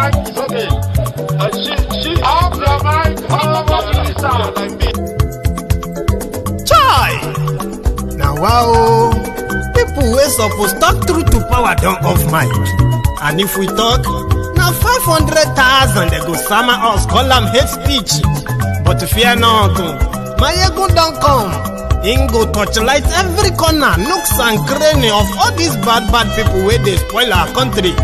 mind is okay. She off your mind. What do you sound like me? Chai! Now wow, people wey suppose talk truth to power don't off mic. And if we talk, now 500,000 they go summer us, call them hate speech. But fear not, Maiyegun don't come. Ingo torchlight every corner, nooks and cranny of all these bad people where they spoil our country.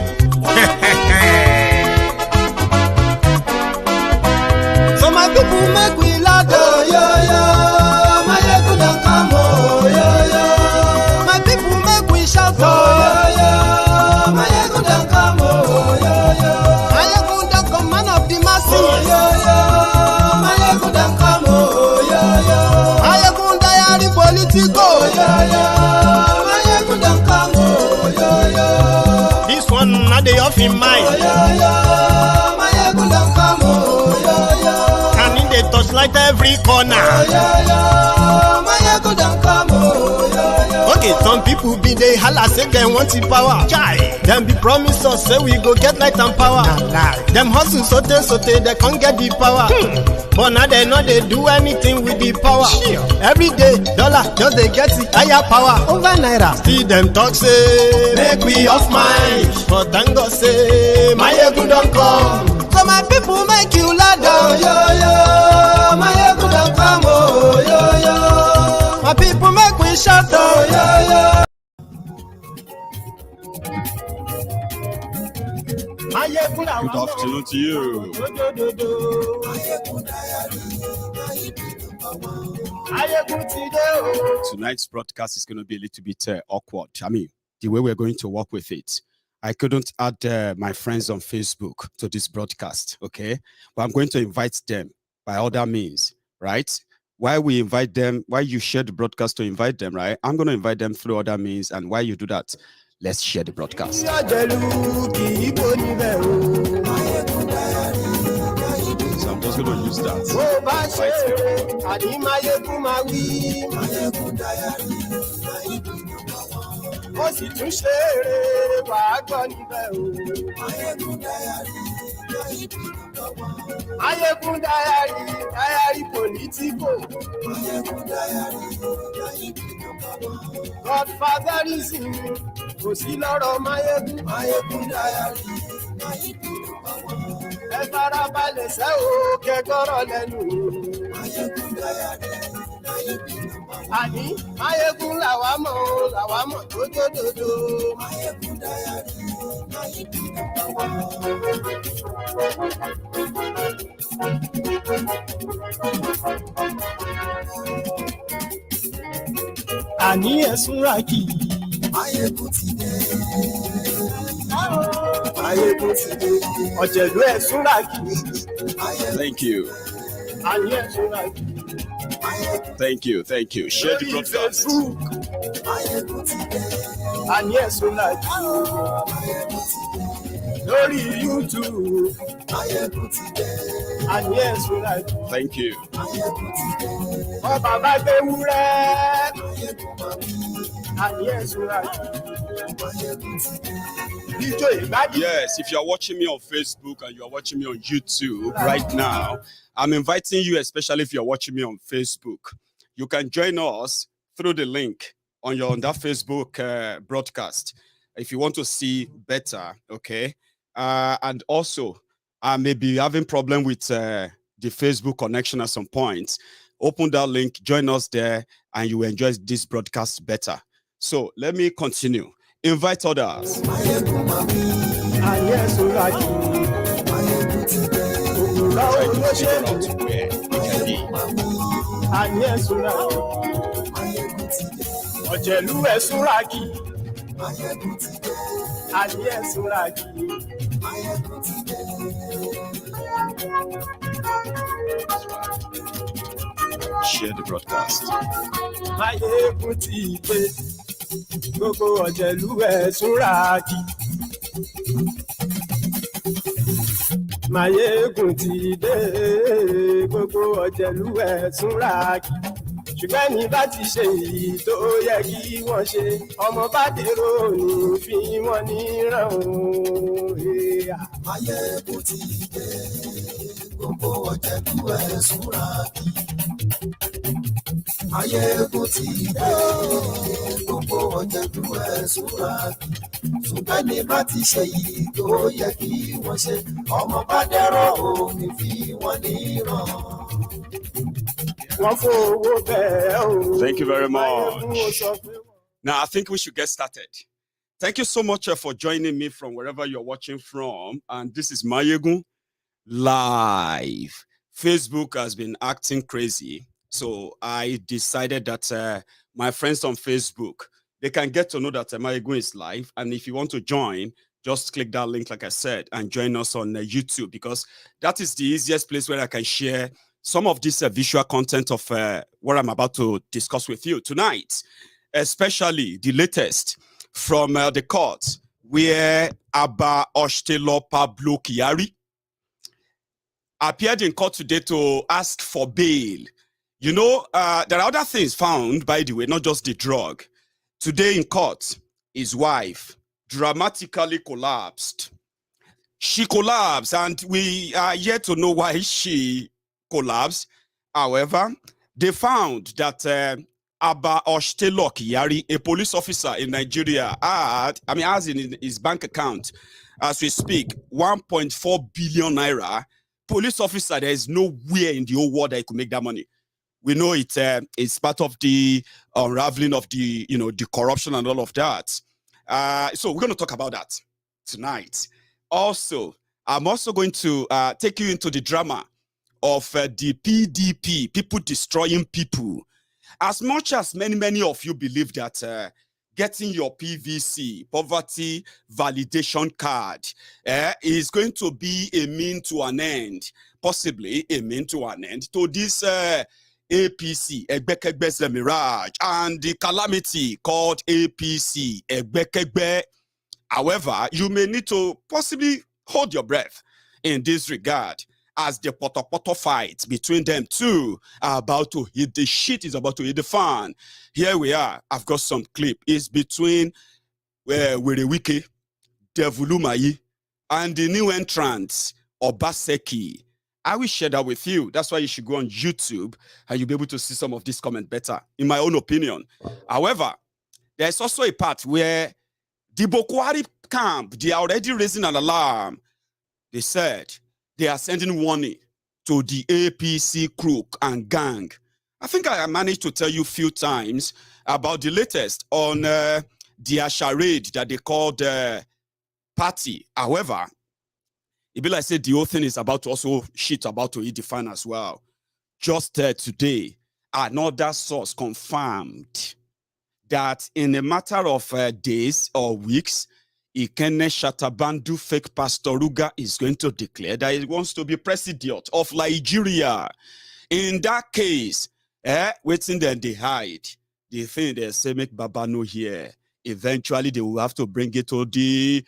So my people make we laugh, oh yo yo. Maiyegun don't come, oh yo yo. My people make we shout, oh yo yo. Maiyegun don't come, oh yo yo. Maiyegun don't come, man of the masses, oh yo yo. Maiyegun don't come, oh yo yo. Maiyegun Diary politico, oh yo yo. Maiyegun don't come, oh yo yo. This one not the off in mind, oh yo yo. Maiyegun don't come, oh yo yo. Can in the touchlight every corner, oh yo yo. Maiyegun don't come, oh yo yo. Okay, some people be they holla say they want the power. Chai, them be promise us say we go get light and power. Them hustle sote they can't get the power. But now they know they do anything with the power. Every day, dollar just they get it higher power over naira. See them talk say make we off mind, but thank God say Maiyegun don't come. So my people make you loud, oh yo yo. Maiyegun don't come, oh yo yo. My people make we shout, oh yo yo. Good afternoon to you. Tonight's broadcast is going to be a little bit awkward. I mean, the way we're going to work with it. I couldn't add my friends on Facebook to this broadcast, okay? But I'm going to invite them by other means, right? While we invite them, while you share the broadcast to invite them, right? I'm going to invite them through other means, and while you do that, let's share the broadcast. So I'm just going to use that. Maiyegun Diary politico. Godfatherism, kò sí lọ́rọ̀ Maiyegun Diary. Ẹ farabalẹ̀ sẹ́ o kẹ́gọ́rọ̀ lẹ́nu. Àní Maiyegun làwa mọ̀ tójódodo. Maiyegun Diary. Àní ẹ̀sùn ràkì. Maiyegun ti dé. Maiyegun ti dé. Ọ̀jẹ̀lú ẹ̀sùn ràkì. Thank you. Àní ẹ̀sùn ràkì. Thank you. Share the broadcast. Maiyegun ti dé. Àní ẹ̀sùn ràkì. Lórí YouTube. Maiyegun ti dé. Àní ẹ̀sùn ràkì. Thank you. Maiyegun ti dé. Ọba bá gbé wúrẹ́. Maiyegun máa bí. Àní ẹ̀sùn ràkì. Maiyegun ti dé. Yes, if you're watching me on Facebook and you're watching me on YouTube right now, I'm inviting you, especially if you're watching me on Facebook. You can join us through the link on that Facebook broadcast if you want to see better, okay? And also, I may be having problem with the Facebook connection at some point. Open that link, join us there, and you will enjoy this broadcast better. So let me continue. Invite others. Share the broadcast. Gbogbo ọ̀jẹ̀lú ẹ̀sùn ràkì. Maiyegun ti dé. Gbogbo ọ̀jẹ̀lú ẹ̀sùn ràkì. Ṣùgbọ́n ní bá ti ṣe èyí tó yẹ kí wọ́n ṣe. Ọmọ bá dèrò ní fi wọ́n níran o. Maiyegun ti dé, gbogbo ọ̀jẹ̀lú ẹ̀ súnra kí. Maiyegun ti dé, gbogbo ọ̀jẹ̀lú ẹ̀ súnra kí. Ṣùgbọ́n ní bá ti ṣe yìí tó yẹ kí wọ́n ṣe, ọmọ bá dẹ́rọ̀ omi fi wọ́n níran. Thank you very much. Now, I think we should get started. Thank you so much for joining me from wherever you're watching from. And this is Maiyegun Live. Facebook has been acting crazy. So I decided that my friends on Facebook, they can get to know that Maiyegun is live. And if you want to join, just click that link, like I said, and join us on YouTube, because that is the easiest place where I can share some of this visual content of what I'm about to discuss with you tonight, especially the latest from the court, where Abba Pablo Kyari appeared in court today to ask for bail. You know, there are other things found, by the way, not just the drug. Today in court, his wife dramatically collapsed. She collapsed, and we are yet to know why she collapsed. However, they found that Abba Kyari, a police officer in Nigeria, has in his bank account, as we speak, 1.4 billion naira. Police officer, there is nowhere in the whole world that he could make that money. We know it's part of the unraveling of the corruption and all of that. So we're going to talk about that tonight. Also, I'm also going to take you into the drama of the PDP, people destroying people. As much as many of you believe that getting your PVC, poverty validation card, is going to be a mean to an end, possibly a mean to an end to this APC, egbekegbe mirage, and the calamity called APC, egbekegbe. However, you may need to possibly hold your breath in this regard, as the poto fight between them two are about to hit the shit, is about to hit the fan. Here we are. I've got some clip. It's between Wike, Umahi, and the new entrant, Obaseki. I will share that with you. That's why you should go on YouTube and you'll be able to see some of this comment better, in my own opinion. However, there's also a part where the Buhari camp, they are already raising an alarm. They said they are sending warning to the APC crook and gang. I think I managed to tell you a few times about the latest on the charade that they called party. However, it be like I said, the whole thing is about to also shit about to hit the fan as well. Just today, another source confirmed that in a matter of days or weeks, Ikene Shatabandu fake Pastor Ruga is going to declare that he wants to be president of Nigeria. In that case, waiting then they hide. They think they say make Baba no here. Eventually, they will have to bring it to into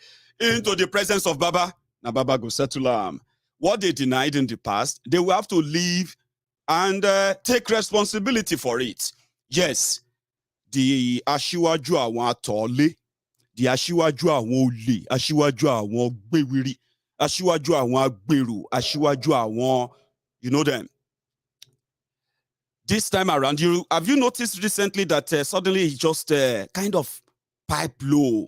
the presence of Baba. Now Baba go settle what they denied in the past, they will have to leave and take responsibility for it. Yes, the Ashiwaju awon atole, the Ashiwaju awon ole, Ashiwaju awon gbewiri, Ashiwaju awon agberu, Ashiwaju awon, you know them. This time around, have you noticed recently that suddenly he just kind of pipe low?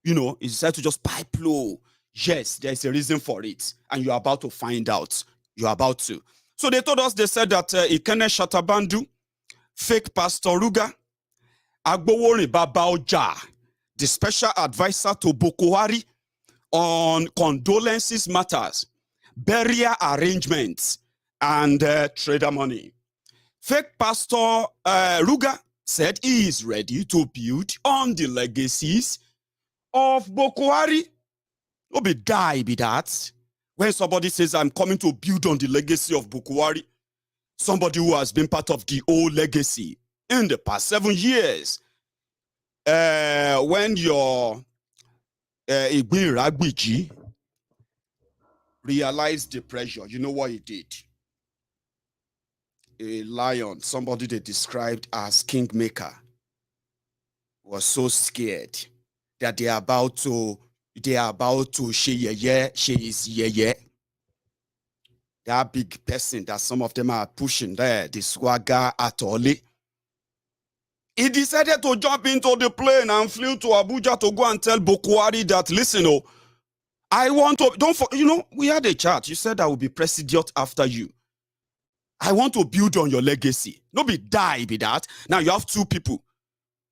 You know, he decided to just pipe low. Yes, there's a reason for it, and you're about to find out. You're about to. So they told us, they said that Ikene Shatabandu, fake Pastor Ruga, Agbowori Baba Oja, the special advisor to Buhari on condolences matters, burial arrangements, and trader money. Fake Pastor Ruga said he is ready to build on the legacies of Buhari. No be die be that. When somebody says, I'm coming to build on the legacy of Buhari, somebody who has been part of the old legacy in the past 7 years, when your Igbin realized the pressure, you know what he did? A lion, somebody they described as kingmaker, was so scared that they are about to, they are about to she is yeah. That big person that some of them are pushing there, the swagger at all. He decided to jump into the plane and flew to Abuja to go and tell Buhari that, listen, oh, I want to, we had a chat. You said I will be president after you. I want to build on your legacy. No be die, be that. Now you have two people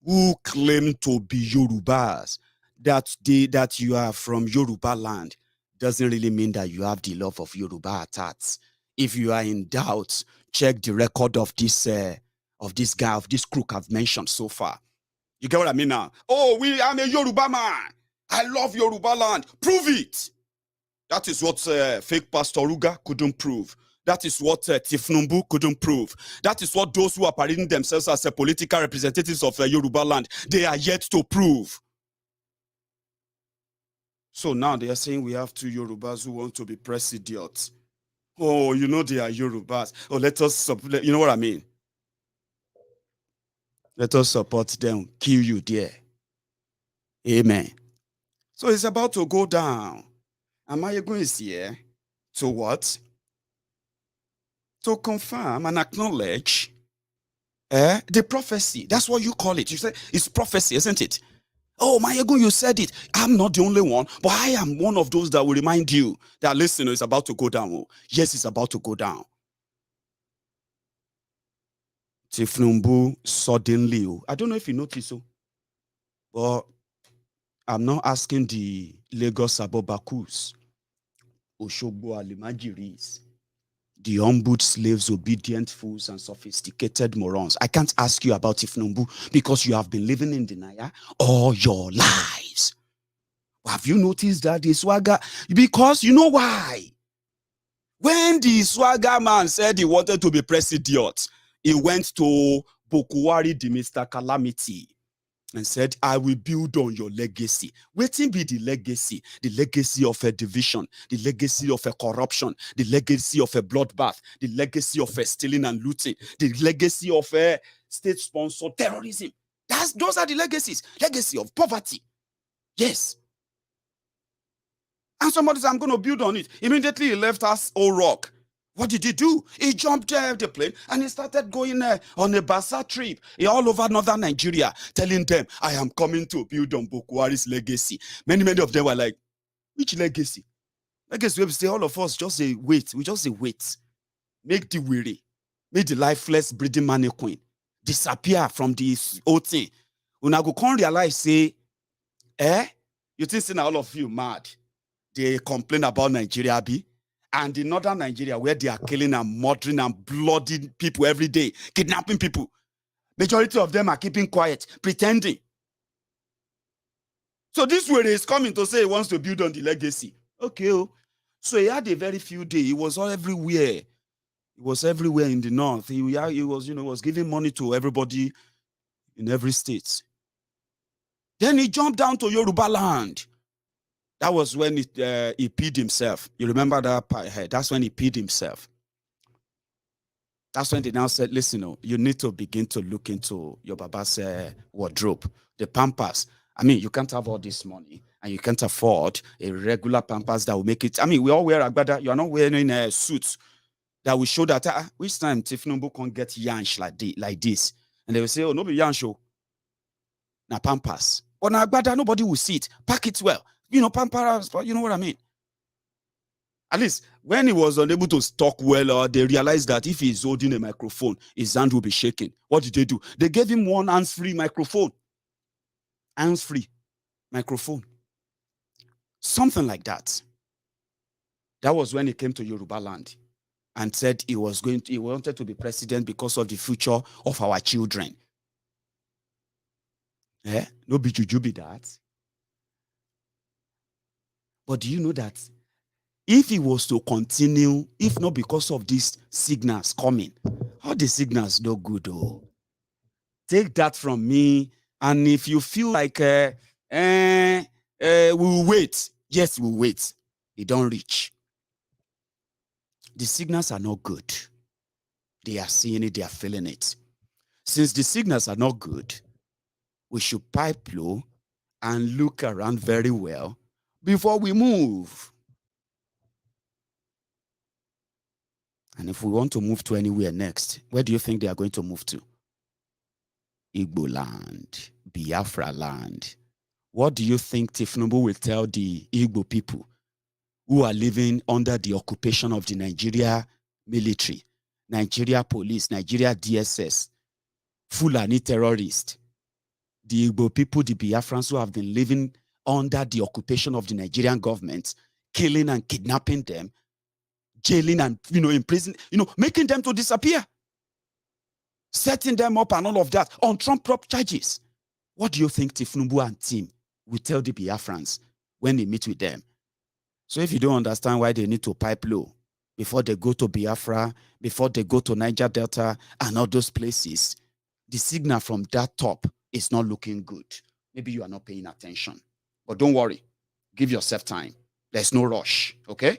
who claim to be Yorubas, that you are from Yoruba land. Doesn't really mean that you have the love of Yoruba at heart. If you are in doubt, check the record of this guy, of this crook I've mentioned so far. You get what I mean now? Oh, I'm a Yoruba man. I love Yoruba land. Prove it. That is what fake Pastor Ruga couldn't prove. That is what Tifnumbu couldn't prove. That is what those who are parading themselves as political representatives of Yoruba land, they are yet to prove. So now they are saying we have two Yorubas who want to be president. Oh, they are Yorubas. Oh, let us, you know what I mean? Let us support them. Kill you there. Amen. So it's about to go down. And Maiyegun is here to what? To confirm and acknowledge the prophecy. That's what you call it. You say it's prophecy, isn't it? Oh, Maiyegun, you said it. I'm not the only one, but I am one of those that will remind you that, listen, it's about to go down. Oh, yes, it's about to go down. Tifnumbu suddenly, I don't know if you noticed, but I'm not asking the Lagos Abobakus, Oshogbo Alimajiris, the humbled slaves, obedient fools, and sophisticated morons. I can't ask you about Tifnumbu because you have been living in denial all your lives. Have you noticed that the swagger? Because you know why? When the swagger man said he wanted to be president, he went to Buhari, the Mr. Calamity, and said, I will build on your legacy. Waiting be the legacy of a division, the legacy of a corruption, the legacy of a bloodbath, the legacy of a stealing and looting, the legacy of a state-sponsored terrorism. Those are the legacies. Legacy of poverty. Yes. And somebody said, I'm going to build on it. Immediately he left us Old Rock. What did he do? He jumped the plane and he started going on a bazaar trip all over northern Nigeria, telling them, I am coming to build on Buhari's legacy. Many of them were like, which legacy? Legacy, we say all of us just say wait. We just say wait. Make the weary, make the lifeless breeding mannequin disappear from this whole thing. When I go can't realize, say, you think all of you mad? They complain about Nigeria, and in northern Nigeria, where they are killing and murdering and blooding people every day, kidnapping people. Majority of them are keeping quiet, pretending. So this way is coming to say he wants to build on the legacy. Okay. So he had a very few days. He was all everywhere. He was everywhere in the north. He was giving money to everybody in every state. Then he jumped down to Yoruba land. That was when he peed himself. You remember that part? That's when he peed himself. That's when they now said, listen, you need to begin to look into your baba's wardrobe, the Pampers. I mean, you can't have all this money and you can't afford a regular Pampers that will make it. I mean, we all wear agbada. You are not wearing a suit that will show that which time Tifnumbu can't get yansh like this. And they will say, oh, no be yansh. Now Pampers. But now agbada, nobody will see it. Pack it well. Pampers, you know what I mean? At least when he was unable to talk well, they realized that if he's holding a microphone, his hand will be shaking. What did they do? They gave him one hands-free microphone. Hands-free microphone. Something like that. That was when he came to Yoruba land and said he wanted to be president because of the future of our children. No be juju be that. But do you know that if he was to continue, if not because of these signals coming, all the signals no good, take that from me. And if you feel like we'll wait, yes, we'll wait. They don't reach. The signals are not good. They are seeing it, they are feeling it. Since the signals are not good, we should pipe low and look around very well before we move. And if we want to move to anywhere next, where do you think they are going to move to? Igbo land, Biafra land. What do you think Tifnubu will tell the Igbo people who are living under the occupation of the Nigeria military, Nigeria police, Nigeria DSS, Fulani terrorists, the Igbo people, the Biafrans who have been living under the occupation of the Nigerian government, killing and kidnapping them, jailing and, imprisoning, making them to disappear, setting them up and all of that on Trump-prop charges. What do you think Tifnubu and team will tell the Biafrans when they meet with them? So if you don't understand why they need to pipe low before they go to Biafra, before they go to Niger Delta and all those places, the signal from that top is not looking good. Maybe you are not paying attention. But don't worry. Give yourself time. There's no rush, okay?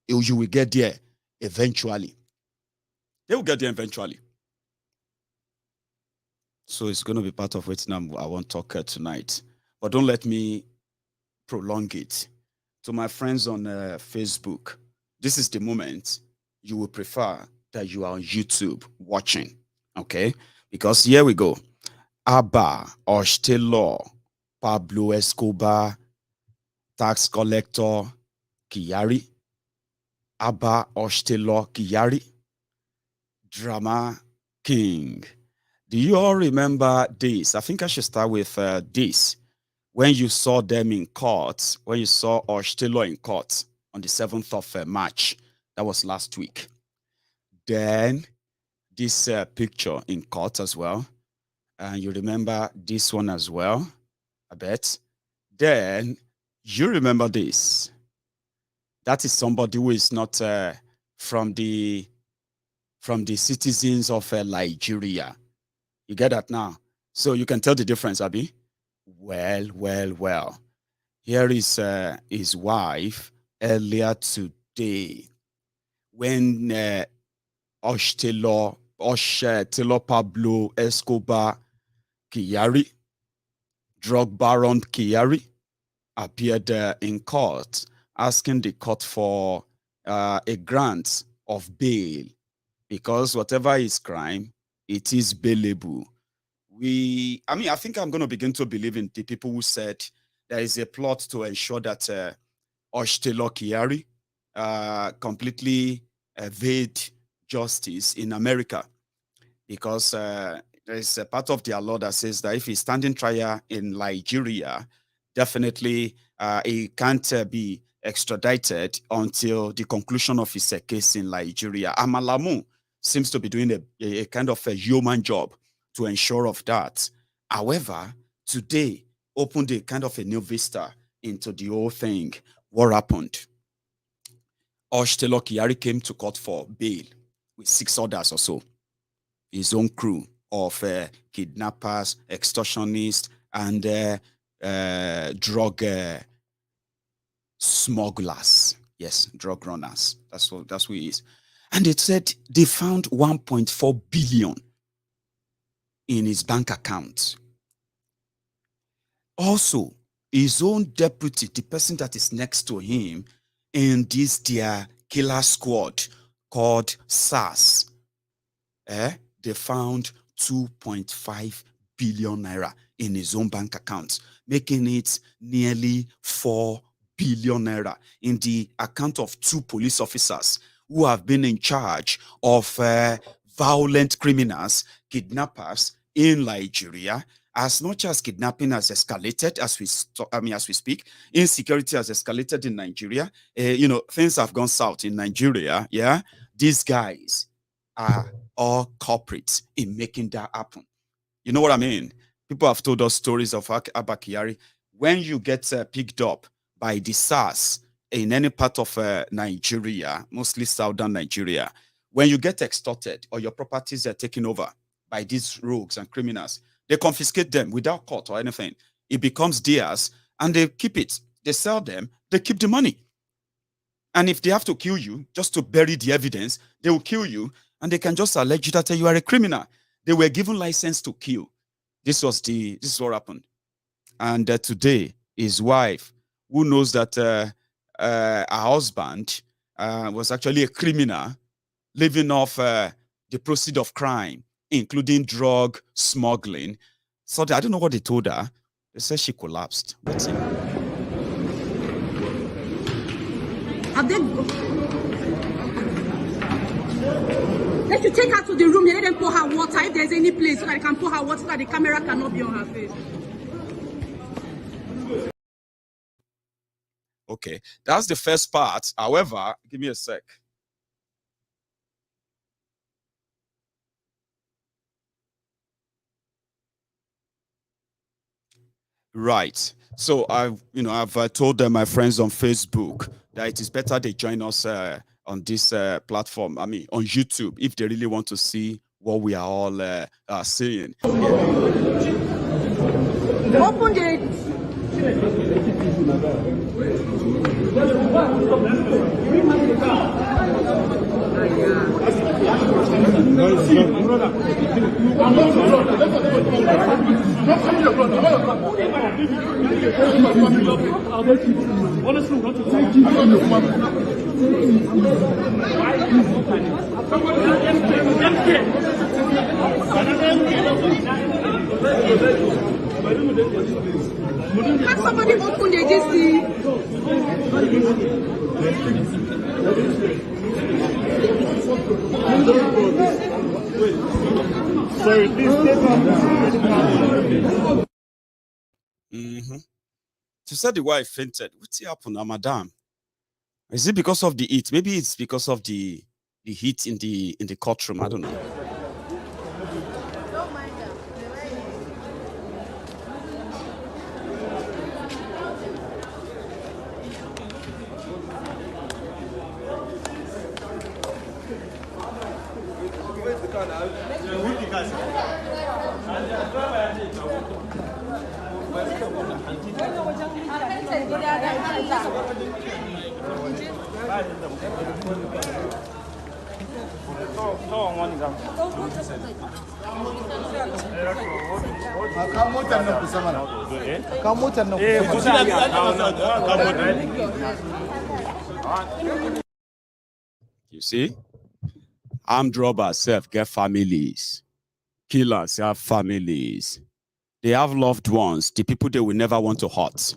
You will get there eventually. They will get there eventually. So it's going to be part of what I want to talk tonight. But don't let me prolong it. To my friends on Facebook, this is the moment you will prefer that you are on YouTube watching, okay? Because here we go. Abba Pablo Escobar, tax collector Kyari, Abba Kyari, drama king. Do you all remember this? I think I should start with this. When you saw them in court, when you saw Oshitelo in court on the 7th of March, that was last week. Then this picture in court as well. And you remember this one as well, I bet. Then you remember this. That is somebody who is not from the citizens of Nigeria. You get that now? So you can tell the difference, Abi. Well. Here is his wife earlier today when Oshitelo Pablo Escobar Kyari, drug baron Kyari, appeared in court asking the court for a grant of bail because whatever is crime, it is bailable. I think I'm going to begin to believe in the people who said there is a plot to ensure that Oshitelo Kyari completely evade justice in America because there is a part of their law that says that if he's standing trial in Nigeria, definitely he can't be extradited until the conclusion of his case in Nigeria. Amalamu seems to be doing a kind of a human job to ensure of that. However, today opened a kind of a new vista into the whole thing. What happened? Oshitelo Kyari came to court for bail with 6 others or so. His own crew of kidnappers, extortionists, and drug smugglers. Yes, drug runners. That's who he is. And it said they found 1.4 billion in his bank account. Also, his own deputy, the person that is next to him in this their killer squad called SARS, they found 2.5 billion naira in his own bank account, making it nearly 4 billion naira in the account of 2 police officers who have been in charge of violent criminals, kidnappers in Nigeria. As much as kidnapping has escalated as we speak, insecurity has escalated in Nigeria. Things have gone south in Nigeria. Yeah, these guys are all culprits in making that happen. You know what I mean? People have told us stories of Abba Kyari. When you get picked up by the SARS in any part of Nigeria, mostly southern Nigeria, when you get extorted or your properties are taken over by these rogues and criminals, they confiscate them without court or anything. It becomes theirs and they keep it. They sell them, they keep the money. And if they have to kill you just to bury the evidence, they will kill you and they can just allege you that you are a criminal. They were given license to kill. This is what happened. And today, his wife who knows that her husband was actually a criminal living off the proceeds of crime, including drug smuggling. So I don't know what they told her. They said she collapsed. What's it? Let you take her to the room and let them pour her water if there's any place so that they can pour her water so that the camera cannot be on her face. Okay, that's the first part. However, give me a sec. Right. So I've told my friends on Facebook that it is better they join us on this platform. I mean, on YouTube, if they really want to see what we are all saying. Open the. Can somebody open the DC? Sorry, please take She said the wife fainted. What's happened, madam? Is it because of the heat? Maybe it's because of the heat in the courtroom. I don't know. You see, armed robbers get families, killers have families, they have loved ones, the people they will never want to hurt.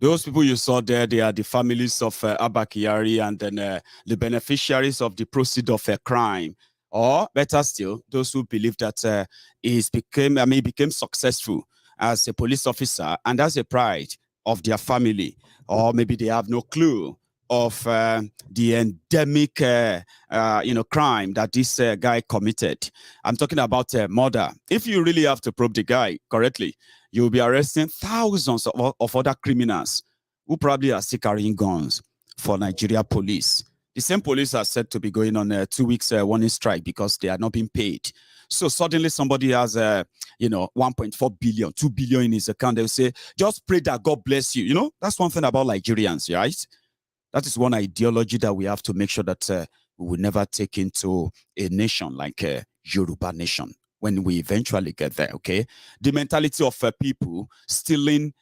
Those people you saw there, they are the families of Abba Kyari and then the beneficiaries of the proceeds of a crime. Or better still, those who believe that he became successful as a police officer and as a pride of their family. Or maybe they have no clue of the endemic crime that this guy committed. I'm talking about murder. If you really have to probe the guy correctly, you'll be arresting thousands of other criminals who probably are still carrying guns for Nigeria police. The same police are said to be going on a 2 weeks warning strike because they are not being paid. So suddenly somebody has 1.4 billion, 2 billion in his account. They'll say, just pray that God bless you. You know, that's one thing about Nigerians, right? That is one ideology that we have to make sure that we will never take into a nation like Yoruba nation when we eventually get there, okay? The mentality of people stealing,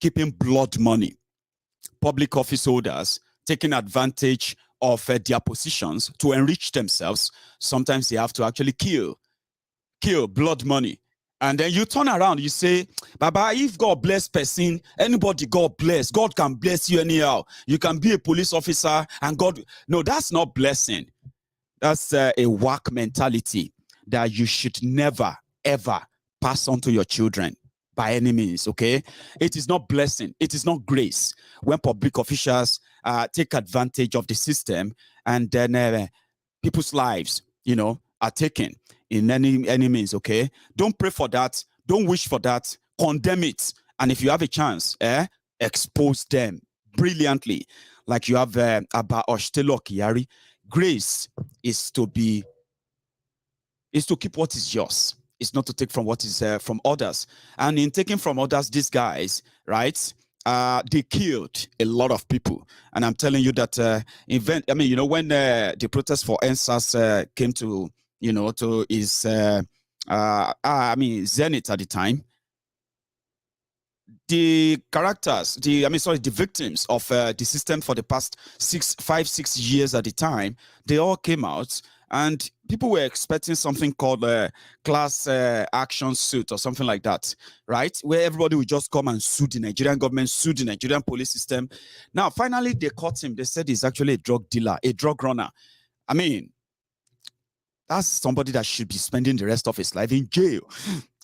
keeping blood money, public office holders taking advantage of their positions to enrich themselves. Sometimes they have to actually kill blood money. And then you turn around, you say, Baba, if God bless person, anybody God bless, God can bless you anyhow. You can be a police officer and God, no, that's not blessing. That's a whack mentality that you should never, ever pass on to your children by any means, okay? It is not blessing. It is not grace. When public officials take advantage of the system and then people's lives, are taken in any means, okay? Don't pray for that. Don't wish for that. Condemn it. And if you have a chance, expose them brilliantly. Like you have Abba Pablo Kyari. Grace is to keep what is yours. It's not to take from what is from others. And in taking from others, these guys, right? They killed a lot of people. And I'm telling you that when the protest for NSAS came to his zenith at the time, the characters, the victims of the system for the past 5-6 years at the time, they all came out, and people were expecting something called a class action suit or something like that, right? Where everybody would just come and sue the Nigerian government, sue the Nigerian police system. Now, finally, they caught him. They said he's actually a drug dealer, a drug runner. I mean, that's somebody that should be spending the rest of his life in jail.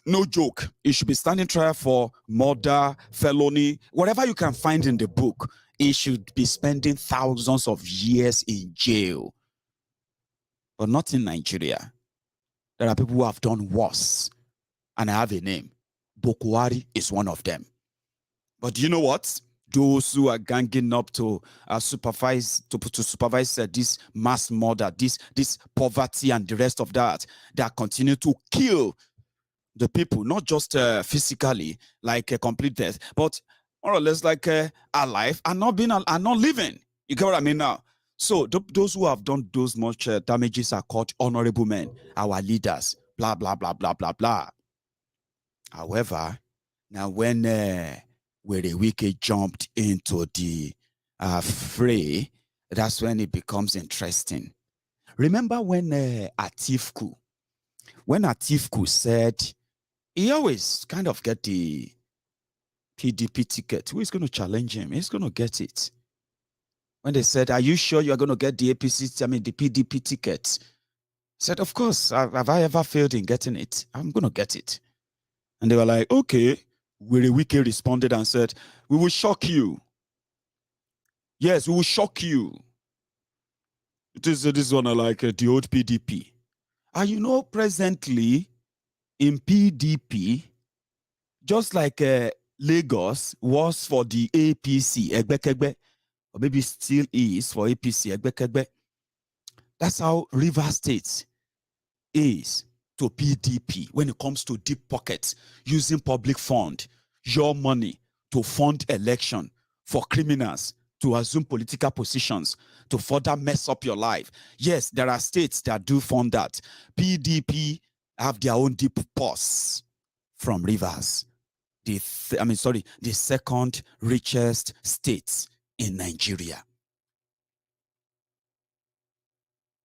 No joke. He should be standing trial for murder, felony, whatever you can find in the book. He should be spending thousands of years in jail. But not in Nigeria. There are people who have done worse. And I have a name. Buhari is one of them. But do you know what? Those who are ganging up to supervise this mass murder, this poverty and the rest of that continue to kill the people, not just physically, like a complete death, but more or less like alive and not living. You get what I mean now? So those who have done those much damages are called honorable men, our leaders, blah, blah, blah, blah, blah, blah. However, now when Wike jumped into the fray, that's when it becomes interesting. Remember when Atiku said he always kind of get the PDP ticket. Who is going to challenge him? He's going to get it. When they said, are you sure you're going to get the the PDP ticket? He said, of course. Have I ever failed in getting it? I'm going to get it. And they were like, okay. Wike responded and said, we will shock you. Yes, we will shock you. This one like the old PDP. And you know, presently in PDP, just like Lagos was for the APC, egbekegbe, or maybe still is for APC, egbekegbe. That's how River State is to PDP when it comes to deep pockets, using public fund, your money to fund election for criminals to assume political positions to further mess up your life. Yes, there are states that do fund that. PDP have their own deep purse from Rivers. The second richest state in Nigeria.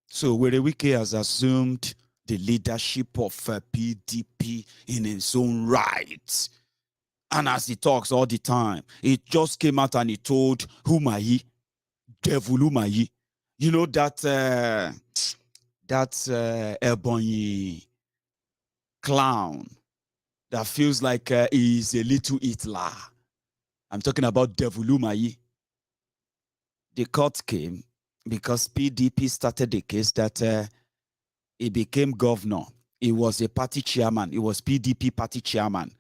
So Wike has assumed the leadership of PDP in his own right. And as he talks all the time, he just came out and he told Umahi, Devil Umahi, you know that Ebonyi clown that feels like he's a little Hitler. I'm talking about Devil Umahi. The court came because PDP started the case that he became governor. He was a party chairman. He was PDP party chairman.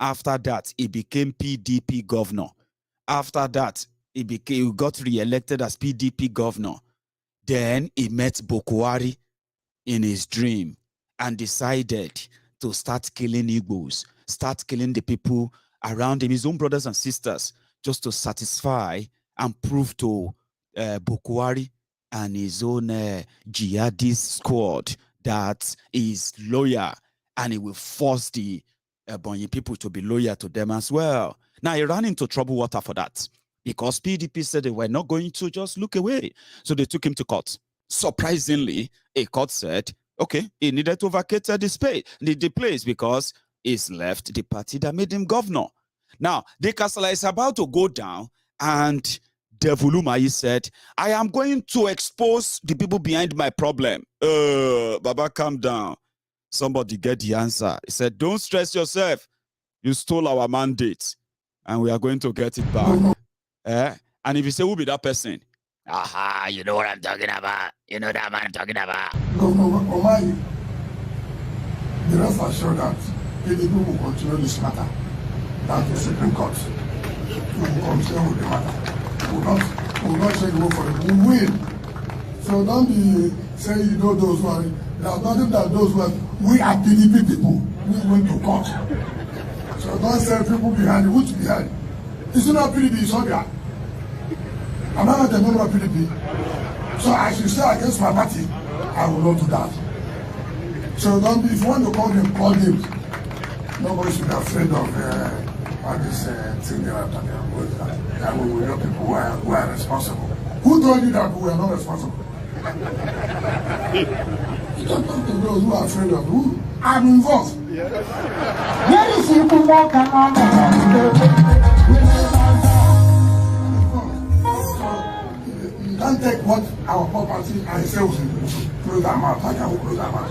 After that, he became PDP governor. After that, he got re-elected as PDP governor. Then he met Buhari in his dream and decided to start killing Igbos, start killing the people around him, his own brothers and sisters, just to satisfy and prove to Buhari and his own jihadist squad that he's loyal and he will force the Ebonyi people to be loyal to them as well. Now, he ran into trouble water for that because PDP said they were not going to just look away. So they took him to court. Surprisingly, a court said, okay, he needed to vacate the place because he's left the party that made him governor. Now, the castle is about to go down, and Devil Umahi said, I am going to expose the people behind my problem. Baba, calm down. Somebody get the answer. He said, don't stress yourself. You stole our mandate, and we are going to get it back. And if you say, who be that person? Aha, you know what I'm talking about. You know that man I'm talking about. Umahi, the rest assured that PDP will continue this matter. That the Supreme Court will continue with the matter. We will not shake the vote for it. We will. So don't be saying you know those who are. There's nothing that those who are. We are PDP people. We went to court. So don't say people behind it. Which behind? It's not PDP, it's Obia. I'm not a member of PDP. So I should say against my party, I will not do that. So don't be, if you want to call them, call names. Nobody should be afraid of all this thing they are talking about, that we will know people who are responsible. Who told you that we are not responsible? You don't talk to those who are afraid of who. I'm involved. Very simple work you can't take what our property and say we should close our mouth, how can we close our mouth?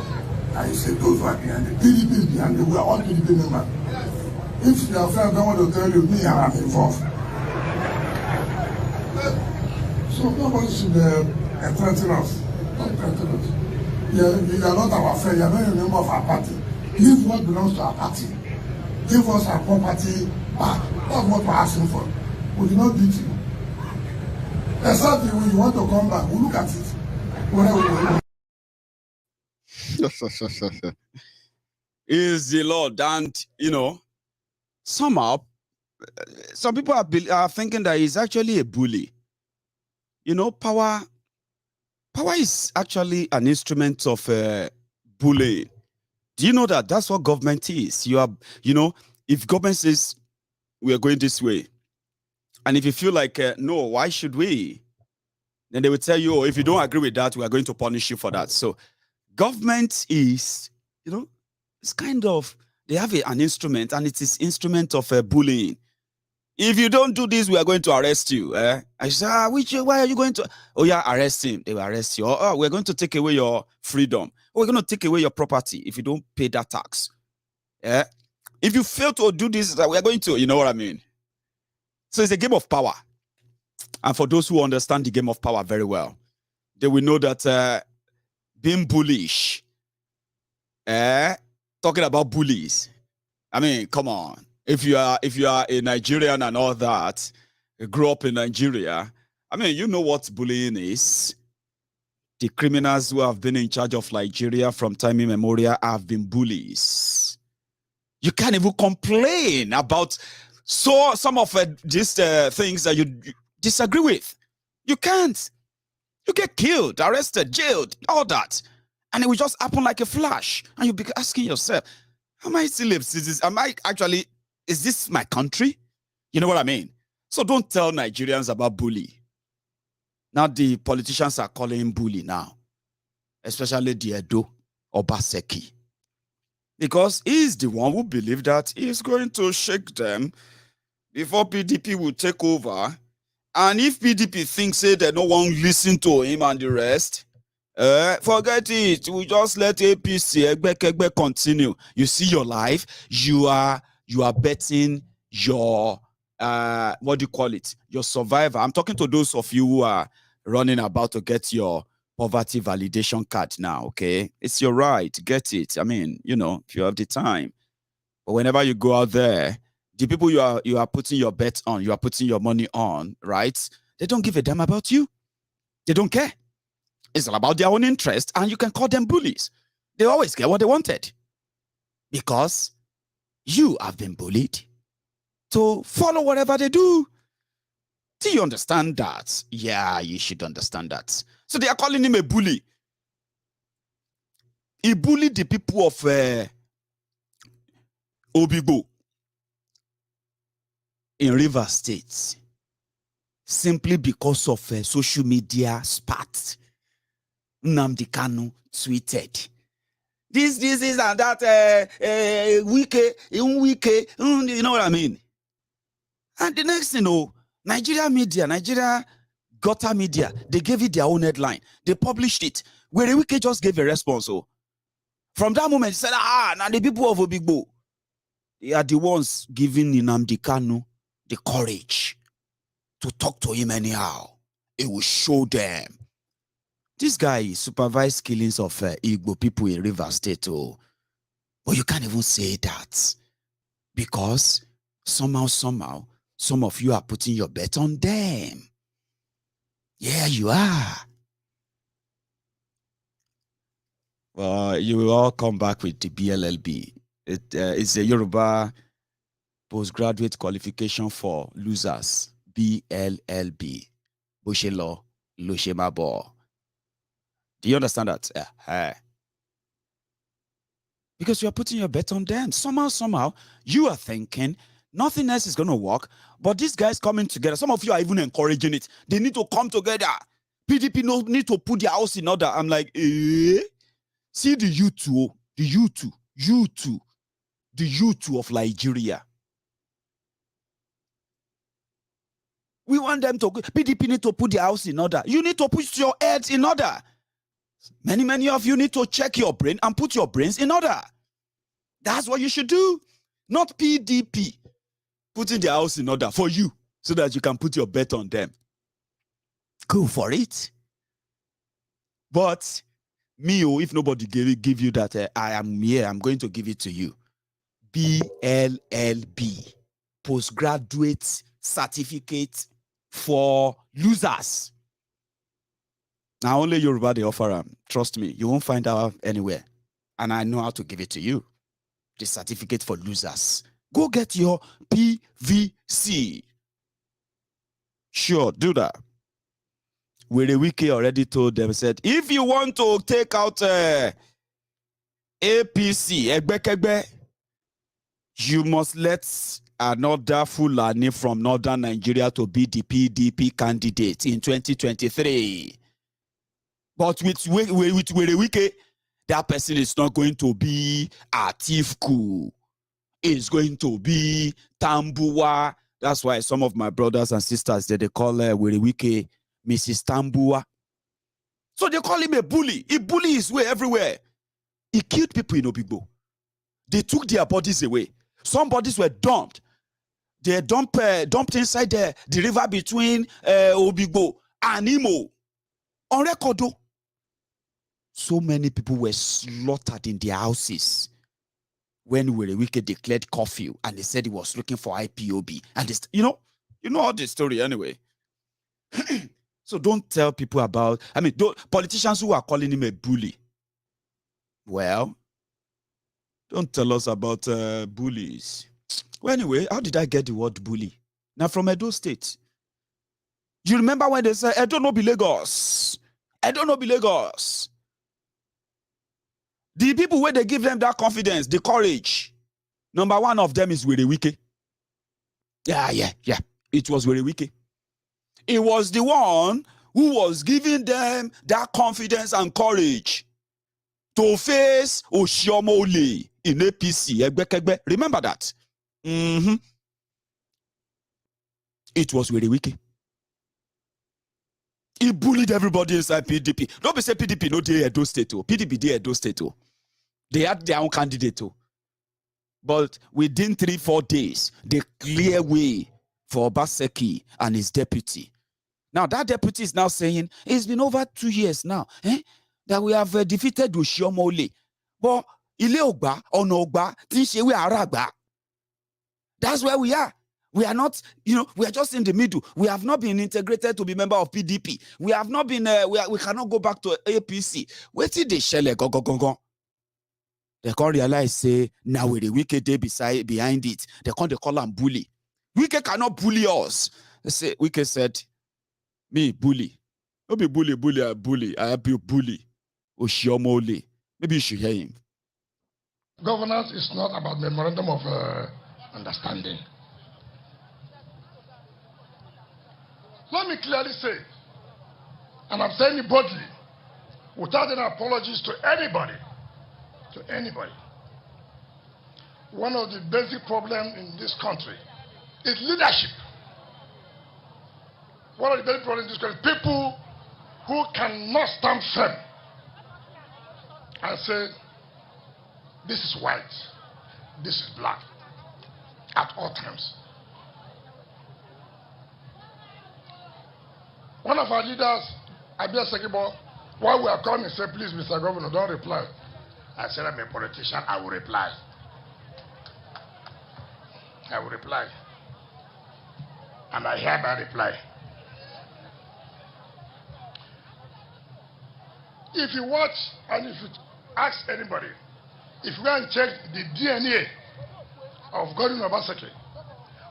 And you say those who are behind the PDP is behind the we are all PDP members. If your friend don't want to tell you, me I'm involved. So nobody should threaten us. Don't threaten us. You are not our friend, you are not a member of our party. Give what belongs to our party. Give us our property back. That's what we're asking for. We do not beat you. Except when you want to come back, we'll look at it. Whatever Is the Lord, and somehow some people are thinking that he's actually a bully. Power is actually an instrument of bullying. Do you know that that's what government is? If government says we are going this way, and if you feel like, no, why should we? Then they will tell you, oh, if you don't agree with that, we are going to punish you for that. So government is, it's kind of, they have an instrument, and it is instrument of bullying. If you don't do this, we are going to arrest you. I say, why are you going to? Oh yeah, arrest him. They will arrest you. Oh, we're going to take away your freedom. We're going to take away your property if you don't pay that tax. If you fail to do this, we are going to, you know what I mean? So it's a game of power. And for those who understand the game of power very well, they will know that being bullish, talking about bullies, I mean, come on. If you are a Nigerian and all that, you grew up in Nigeria, I mean, you know what bullying is. The criminals who have been in charge of Nigeria from time immemorial have been bullies. You can't even complain about some of these things that you disagree with. You can't. You get killed, arrested, jailed, all that. And it will just happen like a flash. And you'll be asking yourself, am I still a citizen? Is this my country? You know what I mean? So don't tell Nigerians about bully. Now the politicians are calling him bully now. Especially the Edo, Obaseki. Because he's the one who believed that he's going to shake them before PDP will take over. And if PDP thinks that no one listen to him and the rest, forget it. We just let APC, egbekegbe continue. You see your life, you are betting your, what do you call it? Your survivor. I'm talking to those of you who are running about to get your poverty validation card now, okay? It's your right, get it. I mean, if you have the time. But whenever you go out there, the people you are putting your bet on, you are putting your money on, right? They don't give a damn about you. They don't care. It's all about their own interest, and you can call them bullies. They always get what they wanted. Because you have been bullied to follow whatever they do. Do you understand that? Yeah, you should understand that. So they are calling him a bully. He bullied the people of Obigbo in River State simply because of social media spat. Nnamdi Kanu tweeted, this and that, Wike, you know what I mean? And the next thing, Nigeria gutter media, they gave it their own headline. They published it. Where Wike just gave a response. From that moment, he said, now the people of Obigbo, they are the ones giving Nnamdi Kanu the courage to talk to him anyhow. It will show them. This guy supervised killings of Igbo people in River State. But you can't even say that. Because somehow, some of you are putting your bet on them. Yeah, you are. Well, you will all come back with the BLLB. It's a Yoruba postgraduate qualification for losers. BLLB. Boshelo Loshemabo. Do you understand that? Yeah. Because you are putting your bet on them. Somehow, you are thinking nothing else is going to work. But these guys coming together, some of you are even encouraging it. They need to come together. PDP need to put their house in order. I'm like, eh? See the U2, the U2 of Nigeria. We want them to, PDP need to put their house in order. You need to put your heads in order. Many of you need to check your brain and put your brains in order. That's what you should do. Not PDP putting their house in order for you so that you can put your bet on them. Go for it. But me, if nobody give you that, I am here, I'm going to give it to you. BLLB, postgraduate certificate for losers. Now only Yoruba they offer them. Trust me, you won't find out anywhere. And I know how to give it to you. The certificate for losers. Go get your PVC. Sure, do that. Wike already told them, said, if you want to take out APC, egbekegbe, you must let another Fulani from northern Nigeria to be the PDP candidate in 2023. But with Wike, that person is not going to be Atiku. It's going to be Tambuwa. That's why some of my brothers and sisters, they call Wike Mrs. Tambuwa. So they call him a bully. He bully his way everywhere. He killed people in Obigbo. They took their bodies away. Some bodies were dumped. They dumped inside the river between Obigbo and Imo. On record, though. So many people were slaughtered in their houses when Wike declared curfew and they said he was looking for IPOB. And this, you know all the story anyway. So don't tell people about, politicians who are calling him a bully. Well, don't tell us about bullies. Well, anyway, how did I get the word bully? Now, from Edo State. You remember when they said, Edo no be Lagos. Edo no be Lagos. The people where they give them that confidence, the courage. Number one of them is Wike. Yeah. It was Wike. It was the one who was giving them that confidence and courage to face Oshiomole in APC, egbekegbe. Remember that? It was Wike. He bullied everybody inside PDP. Don't be say PDP no dey Edo State. PDP dey Edo State. They had their own candidate. But within 3-4 days, they clear way for Obaseki and his deputy. Now, that deputy is now saying, it's been over 2 years now, that we have defeated Oshiomole. But Ile Ogba, Ono Ogba, Tinshewe Aragba. That's where we are. We are not, we are just in the middle. We have not been integrated to be member of PDP. We have not been, we cannot go back to APC. Wait till they shell go. They can't realize, say, now with the Wike day behind it. They call them bully. Wike cannot bully us. They say, Wike said, me, bully. Don't be bully, I bully. I have you bully. Oshiomole. Maybe you should hear him. Governance is not about memorandum of understanding. Let me clearly say, and I'm saying it boldly, without any apologies to anybody, one of the basic problems in this country is leadership. One of the basic problems in this country is people who cannot stand firm and say, this is white, this is black, at all times. One of our leaders, Abba Sekibo, while we are coming, said, please, Mr. Governor, don't reply. I said, I'm a politician, I will reply. And I hereby reply. If you watch and if you ask anybody, if you go and check the DNA of Gordon Obaseki,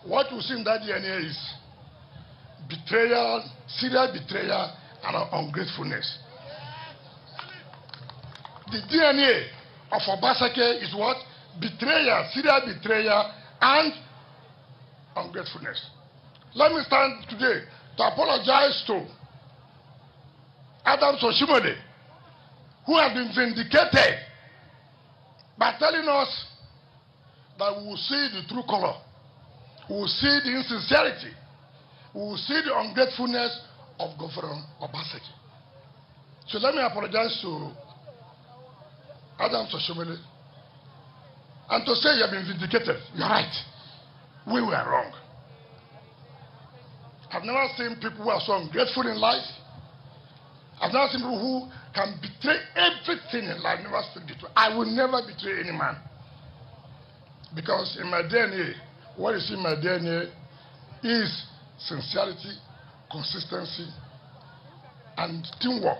what you see in that DNA is betrayal, serial betrayal, and ungratefulness. The DNA of Obaseki is what? Betrayal, serial betrayal, and ungratefulness. Let me stand today to apologize to Adams Oshimole, who has been vindicated by telling us that we will see the true color, we will see the insincerity, we will see the ungratefulness of Governor Obaseki. So let me apologize to Adams Oshimole and to say you have been vindicated. You're right. We were wrong. I've never seen people who are so ungrateful in life. I've never seen people who can betray everything in life, never speak the truth. I will never betray any man. Because in my DNA, what is in my DNA is sincerity, consistency, and teamwork.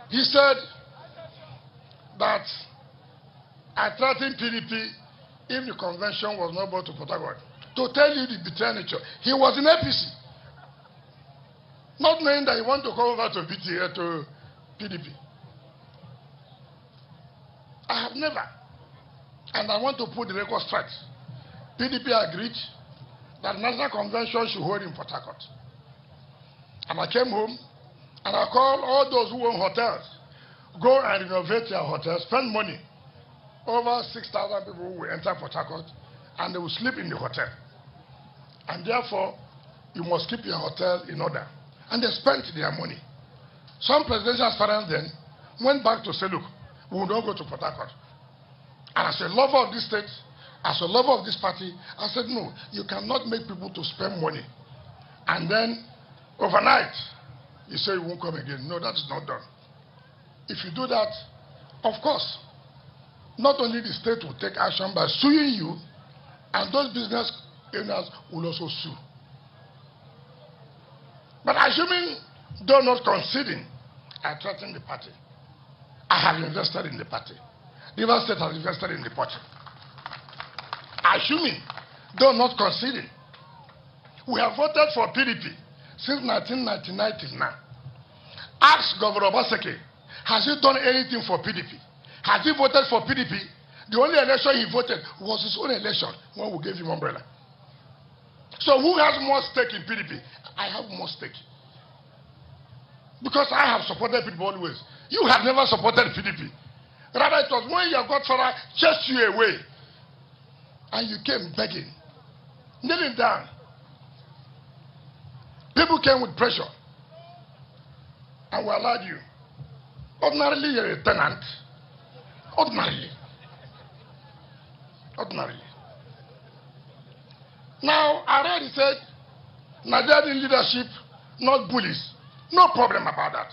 He said that I threatened PDP if the convention was not brought to Port Harcourt. To tell you the betrayal nature, he was in APC, not knowing that he wanted to come over to BTA to PDP. I have never, and I want to put the record straight. PDP agreed that the National Convention should hold in Port Harcourt. And I came home and I called all those who own hotels, go and renovate their hotels, spend money. Over 6,000 people will enter Port Harcourt and they will sleep in the hotel. And therefore, you must keep your hotel in order. And they spent their money. Some presidential aspirants then went back to say, look, we will not go to Port Harcourt. And as a lover of this state, as a lover of this party, I said, no, you cannot make people to spend money. And then, overnight, you say you won't come again. No, that is not done. If you do that, of course, not only the state will take action by suing you, and those business owners will also sue. But assuming though not conceding, I threaten the party. I have invested in the party. River State has invested in the party. Assuming though not conceding, we have voted for PDP since 1999 till now. Ask Governor Obaseki, has he done anything for PDP? Has he voted for PDP? The only election he voted was his own election when we gave him umbrella. So who has more stake in PDP? I have more stake. Because I have supported PDP always. You have never supported PDP. Rather, it was when your godfather chased you away and you came begging, kneeling down. People came with pressure and we allowed you. Ordinarily, you're a tenant. Ordinarily. Ordinarily. Now, I already said, Nigerian leadership, not bullies. No problem about that.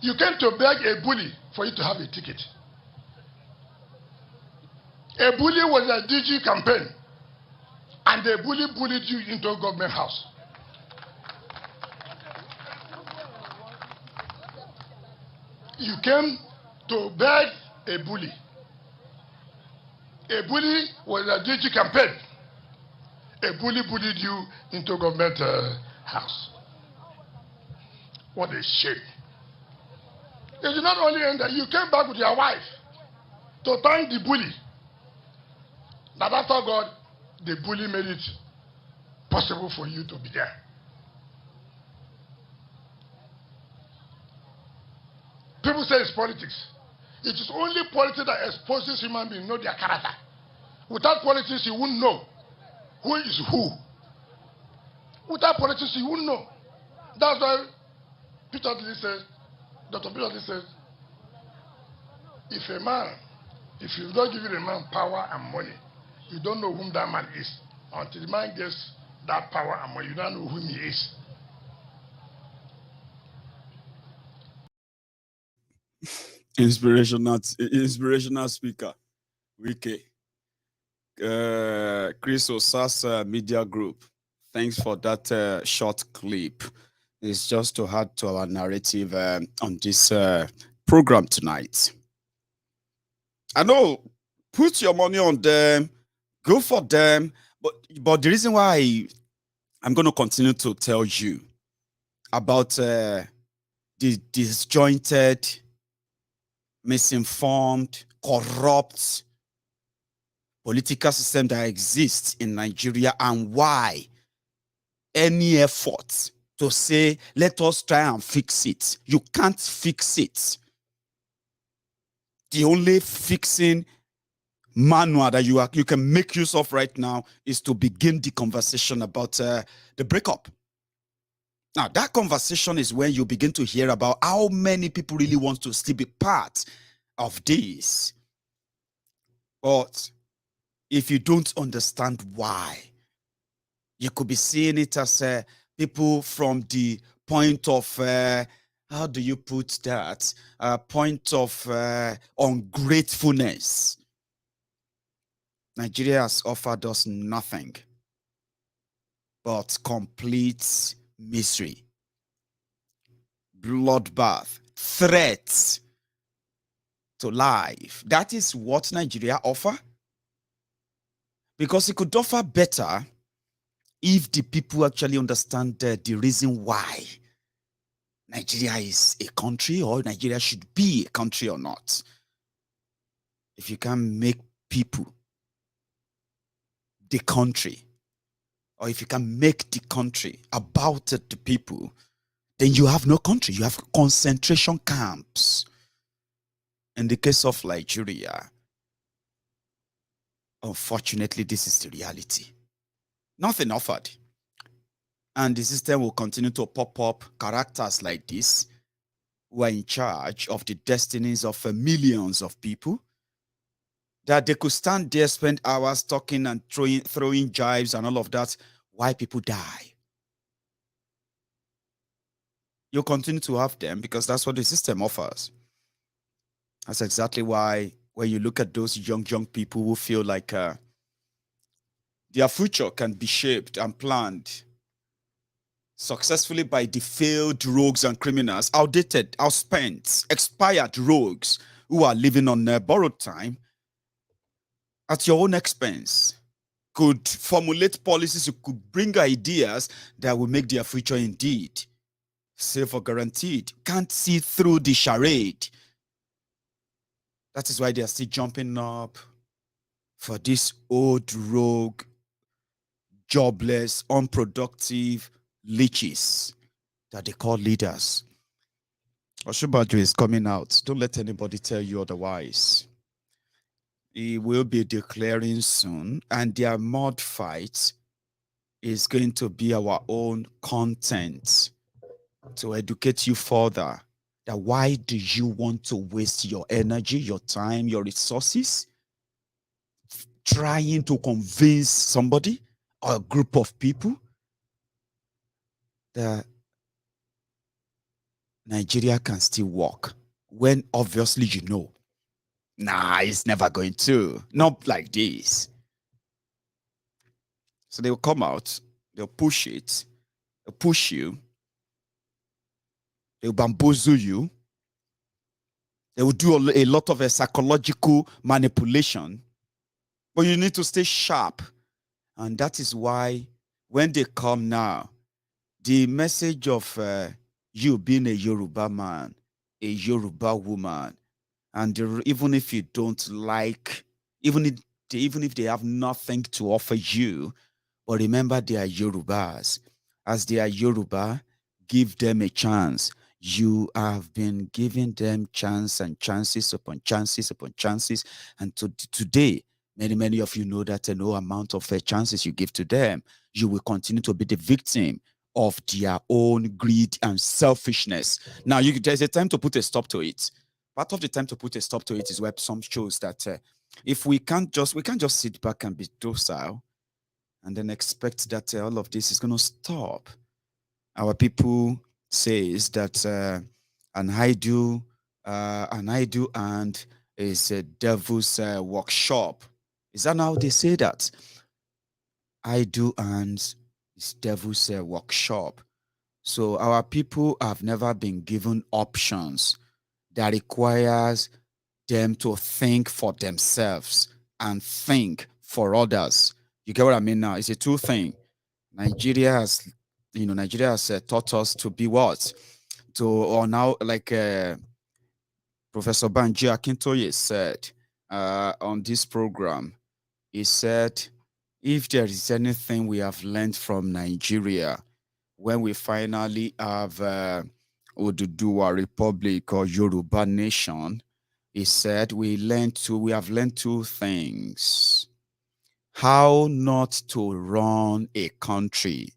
You came to beg a bully for you to have a ticket. A bully was a DG campaign, and the bully bullied you into a government house. You came to beg a bully. A bully was a DG campaign. A bully bullied you into a government house. What a shame. It did not only end that, you came back with your wife to thank the bully. That after God, the bully made it possible for you to be there. People say it's politics. It is only politics that exposes human beings know their character. Without politics, you wouldn't know who is who. Without politics, you wouldn't know. That's why Peter Lee says, Dr. Peter Lee says, if you don't give a man power and money, you don't know whom that man is. Until the man gets that power and money, you don't know whom he is. Inspirational speaker, Wike. Chris Osas Media Group. Thanks for that short clip. It's just to add to our narrative on this program tonight. I know, put your money on them, go for them, but the reason why I'm going to continue to tell you about the disjointed misinformed, corrupt political system that exists in Nigeria, and why any effort to say, let us try and fix it. You can't fix it. The only fixing manual that you can make use of right now is to begin the conversation about the breakup. Now, that conversation is when you begin to hear about how many people really want to still be part of this. But if you don't understand why, you could be seeing it as people from the point of, how do you put that? Point of ungratefulness. Nigeria has offered us nothing but complete misery, bloodbath, threats to life. That is what Nigeria offers. Because it could offer better if the people actually understand the reason why Nigeria is a country, or Nigeria should be a country or not. If you can make people the country, or if you can make the country about the people, then you have no country. You have concentration camps. In the case of Nigeria, unfortunately, this is the reality. Nothing offered. And the system will continue to pop up characters like this who are in charge of the destinies of millions of people, that they could stand there, spend hours talking and throwing jibes and all of that, while people die. You'll continue to have them because that's what the system offers. That's exactly why when you look at those young people who feel like their future can be shaped and planned successfully by the failed rogues and criminals, outdated, outspent, expired rogues who are living on borrowed time at your own expense, could formulate policies, you could bring ideas that will make their future indeed safe or guaranteed. Can't see through the charade. That is why they are still jumping up for this old rogue, jobless, unproductive leeches that they call leaders. Osinbajo is coming out. Don't let anybody tell you otherwise. He will be declaring soon, and their mud fight is going to be our own content to educate you further. That why do you want to waste your energy, your time, your resources trying to convince somebody or a group of people that Nigeria can still work, when obviously you know, nah, it's never going to. Not like this. So they'll come out, they'll push it, they'll push you, they'll bamboozle you, they will do a lot of psychological manipulation, but you need to stay sharp. And that is why when they come now, the message of you being a Yoruba man, a Yoruba woman, and even if you don't like, even if they have nothing to offer you, but remember they are Yorubas. As they are Yoruba, give them a chance. You have been giving them chance and chances upon chances upon chances. And today, many of you know that no amount of chances you give to them, you will continue to be the victim of their own greed and selfishness. Now, there's a time to put a stop to it. Part of the time to put a stop to it is where some shows that if we can't just sit back and be docile and then expect that all of this is going to stop. Our people says that an idle and is a devil's workshop. Is that how they say that? Idle and is devil's workshop. So our people have never been given options that requires them to think for themselves and think for others. You get what I mean now? It's a two thing. Nigeria has taught us to be what? Or now like Professor Banji Akintoye said on this program, he said, if there is anything we have learned from Nigeria, when we finally have Oduduwa Republic or Yoruba Nation, he said we have learned two things: how not to run a country,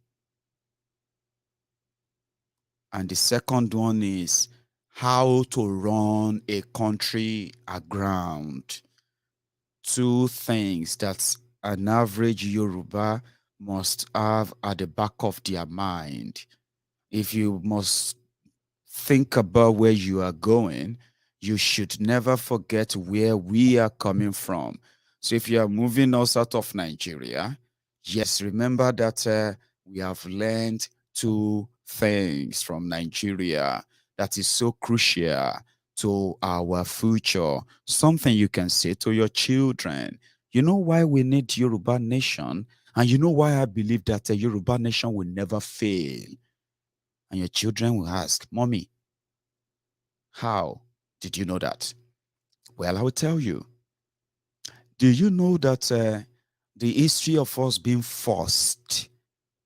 and the second one is how to run a country aground. Two things that an average Yoruba must have at the back of their mind. If you must think about where you are going, you should never forget where we are coming from. So if you are moving us out of Nigeria, yes, remember that we have learned two things from Nigeria that is so crucial to our future. Something you can say to your children. You know why we need Yoruba nation? And you know why I believe that a Yoruba nation will never fail? And your children will ask, Mommy, how did you know that? Well, I will tell you. Do you know that the history of us being forced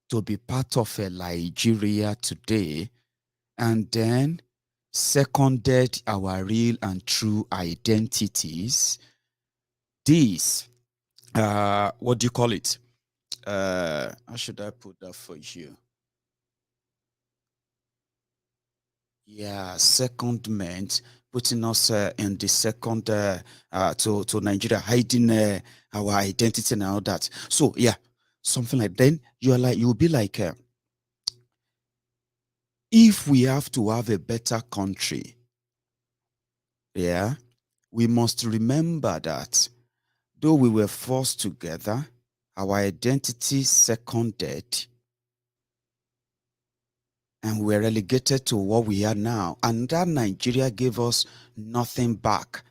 to be part of a Nigeria today, and then seconded our real and true identities? These, what do you call it? How should I put that for you? Yeah, secondment, putting us in the second to Nigeria, hiding our identity and all that. So yeah, something like then you'll be like, if we have to have a better country, yeah, we must remember that though we were forced together, our identity seconded, and we were relegated to what we are now. And that Nigeria gave us nothing back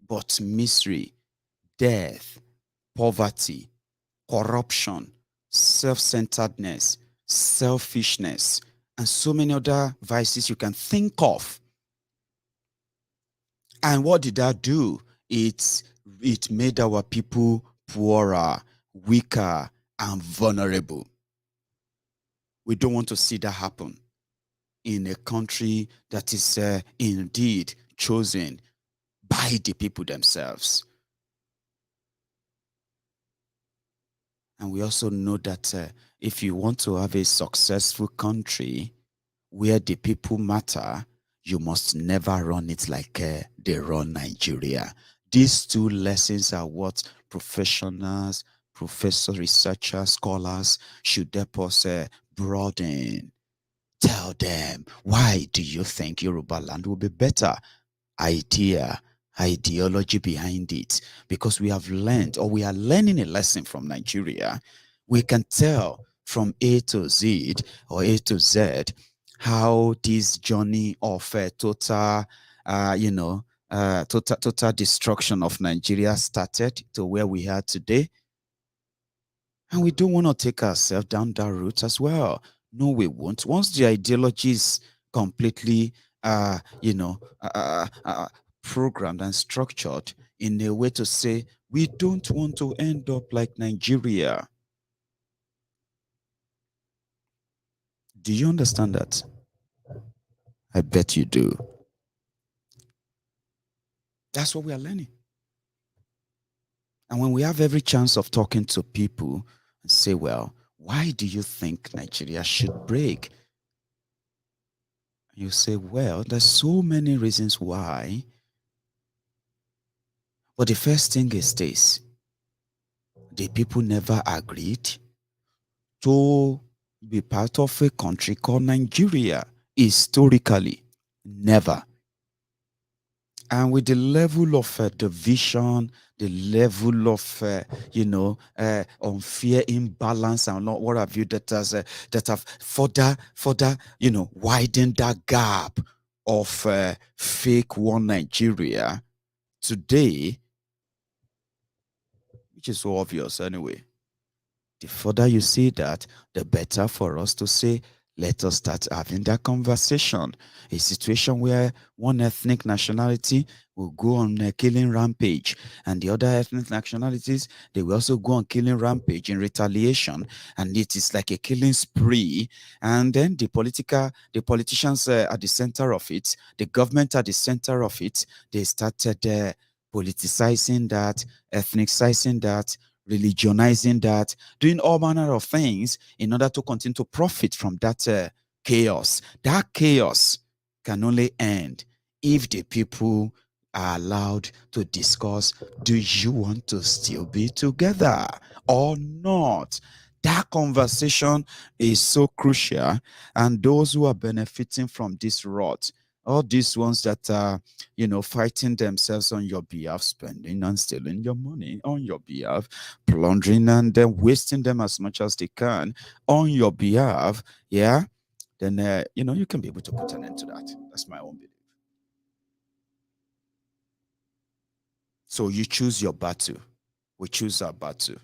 but misery, death, poverty, corruption, self-centeredness, selfishness, and so many other vices you can think of. And what did that do? It made our people poorer, weaker, and vulnerable. We don't want to see that happen in a country that is indeed chosen by the people themselves. And we also know that if you want to have a successful country where the people matter, you must never run it like they run Nigeria. These two lessons are what professionals, professors, researchers, scholars should help us broaden. Tell them, why do you think Yoruba land will be better? Ideology behind it. Because we have learned, or we are learning a lesson from Nigeria. We can tell from A to Z or A to Z how this journey of total destruction of Nigeria started to where we are today. And we don't want to take ourselves down that route as well. No, we won't. Once the ideology is completely, programmed and structured in a way to say, we don't want to end up like Nigeria. Do you understand that? I bet you do. That's what we are learning. And when we have every chance of talking to people and say, well, why do you think Nigeria should break? You say, well, there's so many reasons why. But the first thing is this: the people never agreed to be part of a country called Nigeria. Historically, never. And with the level of division, the level of unfair imbalance and what have you, that have further widened that gap of fake one Nigeria today, which is so obvious anyway. The further you see that, the better for us to say, Let us start having that conversation. A situation where one ethnic nationality will go on a killing rampage, and the other ethnic nationalities, they will also go on killing rampage in retaliation, and it is like a killing spree. And then the politicians at the center of it, the government at the center of it, they started politicizing that, ethnicizing that, religionizing that, doing all manner of things in order to continue to profit from that chaos. That chaos can only end if the people are allowed to discuss, do you want to still be together or not? That conversation is so crucial, and those who are benefiting from this rot, all these ones that are, fighting themselves on your behalf, spending and stealing your money on your behalf, plundering and then wasting them as much as they can on your behalf, yeah, then, you can be able to put an end to that. That's my own belief. So you choose your battle. We choose our battle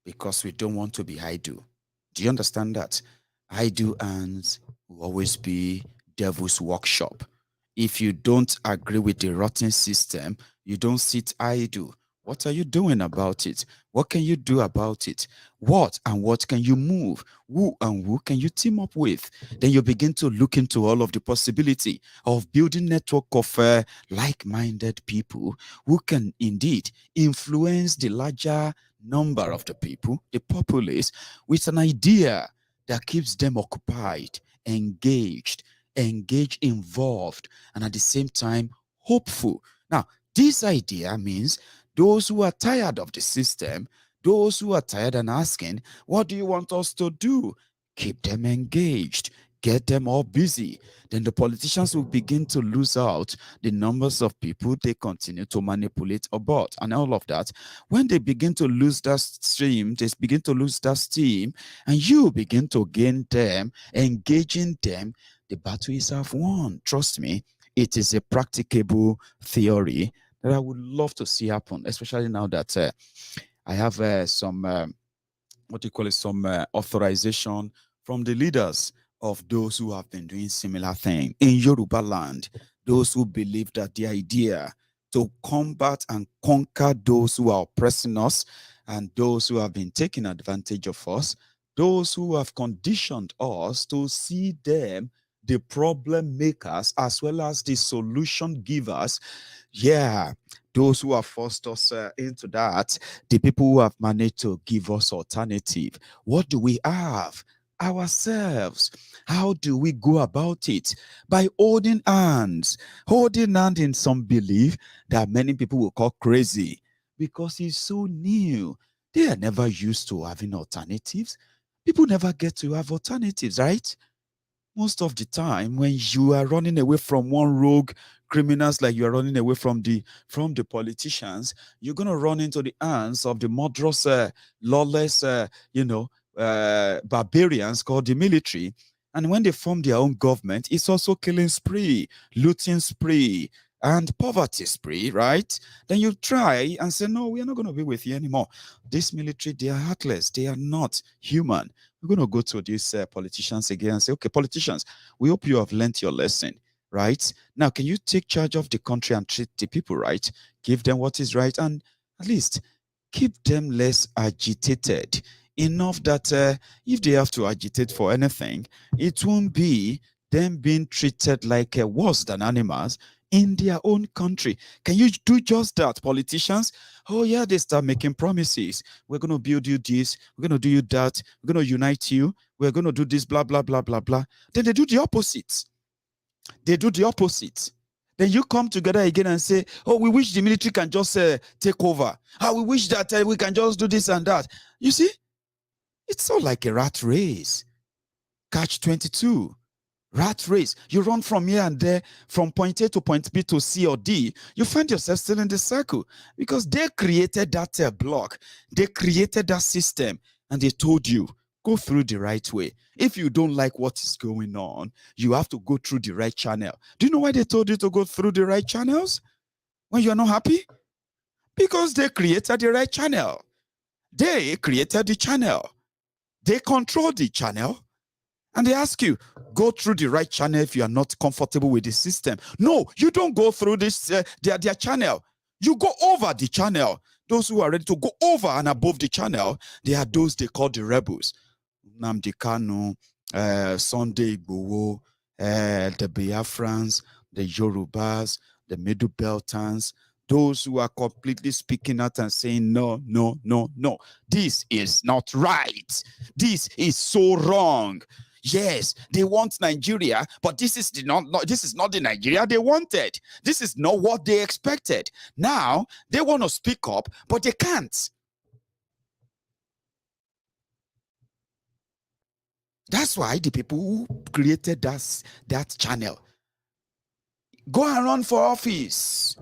because we don't want to be idle. Do you understand that? Idle hands will always be devil's workshop. If you don't agree with the rotten system, you don't sit idle. What are you doing about it? What can you do about it? What can you move? Who and who can you team up with? Then you begin to look into all of the possibility of building network of like-minded people who can indeed influence the larger number of the people, the populace, with an idea that keeps them occupied, engaged, involved, and at the same time hopeful. Now, this idea means those who are tired of the system, those who are tired and asking, what do you want us to do? Keep them engaged, get them all busy. Then the politicians will begin to lose out the numbers of people they continue to manipulate about and all of that. When they begin to lose that stream, they begin to lose that steam, and you begin to gain them, engaging them, the battle is half won. Trust me, it is a practicable theory that I would love to see happen, especially now that I have some authorization from the leaders of those who have been doing similar thing in Yoruba land, those who believe that the idea to combat and conquer those who are oppressing us and those who have been taking advantage of us, those who have conditioned us to see them the problem makers as well as the solution givers. Yeah, those who have forced us into that, the people who have managed to give us alternative. What do we have? Ourselves. How do we go about it? By holding hands. Holding hand in some belief that many people will call crazy because it's so new. They are never used to having alternatives. People never get to have alternatives, right? Most of the time, when you are running away from one rogue criminals, like you are running away from the politicians, you're going to run into the hands of the murderous, lawless, barbarians called the military. And when they form their own government, it's also killing spree, looting spree, and poverty spree, right? Then you try and say, no, we are not going to be with you anymore. This military, they are heartless. They are not human. We're going to go to these politicians again and say, okay, politicians, we hope you have learned your lesson, right? Now, can you take charge of the country and treat the people right? Give them what is right, and at least keep them less agitated. Enough that if they have to agitate for anything, it won't be them being treated like worse than animals in their own country. Can you do just that, politicians? Oh yeah, they start making promises. We're going to build you this. We're going to do you that. We're going to unite you. We're going to do this, blah, blah, blah, blah, blah. Then they do the opposite. They do the opposite. Then you come together again and say, oh, we wish the military can just take over. Oh, we wish that we can just do this and that. You see, it's all like a rat race. Catch 22. Rat race. You run from here and there, from point A to point B to C or D. You find yourself still in the circle because they created that block. They created that system and they told you, go through the right way. If you don't like what is going on, you have to go through the right channel. Do you know why they told you to go through the right channels when you're not happy? Because they created the right channel. They created the channel. They control the channel. And they ask you, go through the right channel if you are not comfortable with the system. No, you don't go through this their channel. You go over the channel. Those who are ready to go over and above the channel, they are those they call the rebels. Nnamdi Kanu, Sunday Igboho, the Biafrans, the Yorubas, the Middle Beltans, those who are completely speaking out and saying, no, no, no, no, this is not right. This is so wrong. Yes, they want Nigeria, but this is not the Nigeria they wanted. This is not what they expected. Now, they want to speak up, but they can't. That's why the people who created that channel go and run for office.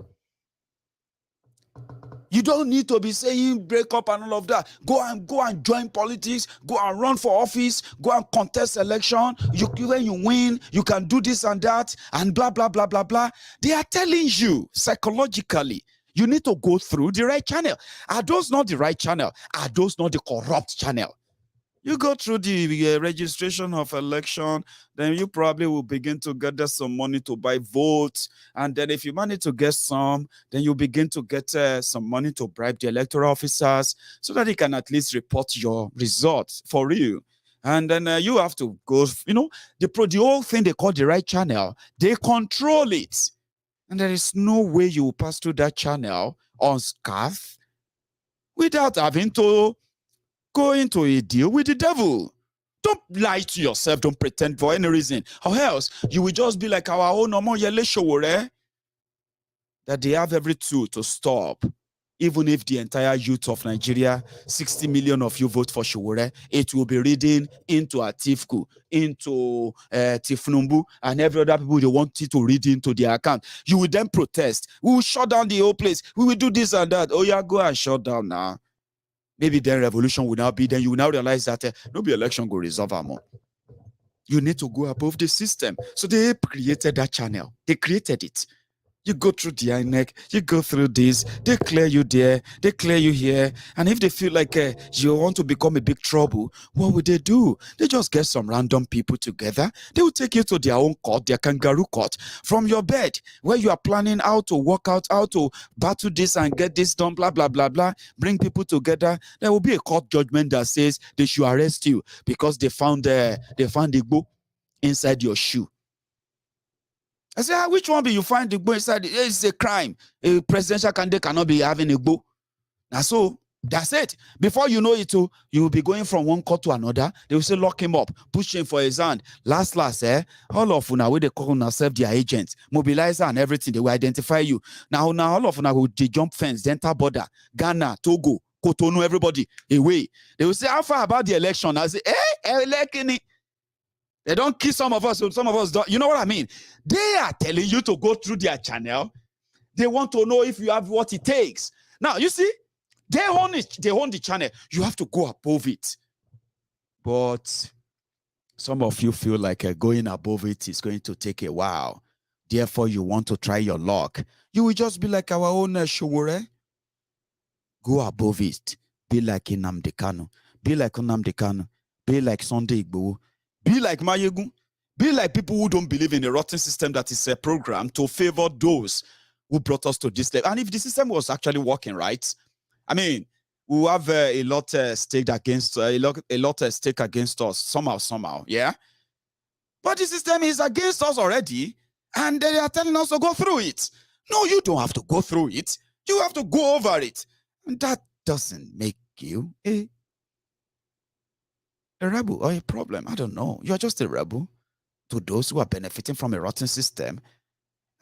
You don't need to be saying break up and all of that. Go and join politics. Go and run for office. Go and contest election. When you win, you can do this and that and blah, blah, blah, blah, blah. They are telling you psychologically, you need to go through the right channel. Are those not the right channel? Are those not the corrupt channel? You go through the registration of election, then you probably will begin to gather some money to buy votes. And then if you manage to get some, then you begin to get some money to bribe the electoral officers so that they can at least report your results for you. And then you have to go, the whole thing they call the right channel, they control it. And there is no way you will pass through that channel unscathed without having to go into a deal with the devil. Don't lie to yourself. Don't pretend for any reason. Or else, you will just be like our own Omoyele Sowore, that they have every tool to stop. Even if the entire youth of Nigeria, 60 million of you vote for Sowore, it will be reading into Atifku, into Tifnumbu, and every other people they want it to read into their account. You will then protest. We will shut down the whole place. We will do this and that. Oh yeah, go and shut down now. Maybe then revolution will now be, then you will now realize that no be election go resolve more. You need to go above the system. So they created that channel. They created it. You go through the INEC, you go through this, they clear you there, they clear you here. And if they feel like you want to become a big trouble, what would they do? They just get some random people together. They will take you to their own court, their kangaroo court, from your bed, where you are planning how to work out, how to battle this and get this done, blah, blah, blah, blah. Bring people together. There will be a court judgment that says they should arrest you because they found Igbo inside your shoe. I say, which one be you find the Igbo inside? It's a crime. A presidential candidate cannot be having Igbo. Now, so that's it. Before you know it, you will be going from one court to another. They will say, lock him up, push him for his hand. Last, all of una where they call themselves their agents, mobilizer and everything, they will identify you. Now, all of una will jump fence, enter border, Ghana, Togo, Cotonou, everybody away. They will say, how far about the election? I say, election. They don't kill some of us, so some of us don't. You know what I mean? They are telling you to go through their channel. They want to know if you have what it takes. Now, you see, they own it. They own the channel. You have to go above it. But some of you feel like going above it is going to take a while. Therefore, you want to try your luck. You will just be like our own Sowore. Go above it. Be like Nnamdi Kanu. Be like Nnamdi Kanu. Be like Sunday Igboho. Be like Maiyegun. Be like people who don't believe in a rotten system that is programmed to favor those who brought us to this level. And if the system was actually working right, I mean, we have a lot stake against stake against us somehow, yeah. But the system is against us already, and they are telling us to go through it. No, you don't have to go through it. You have to go over it, and that doesn't make you a rebel or a problem. I don't know. You're just a rebel to those who are benefiting from a rotten system,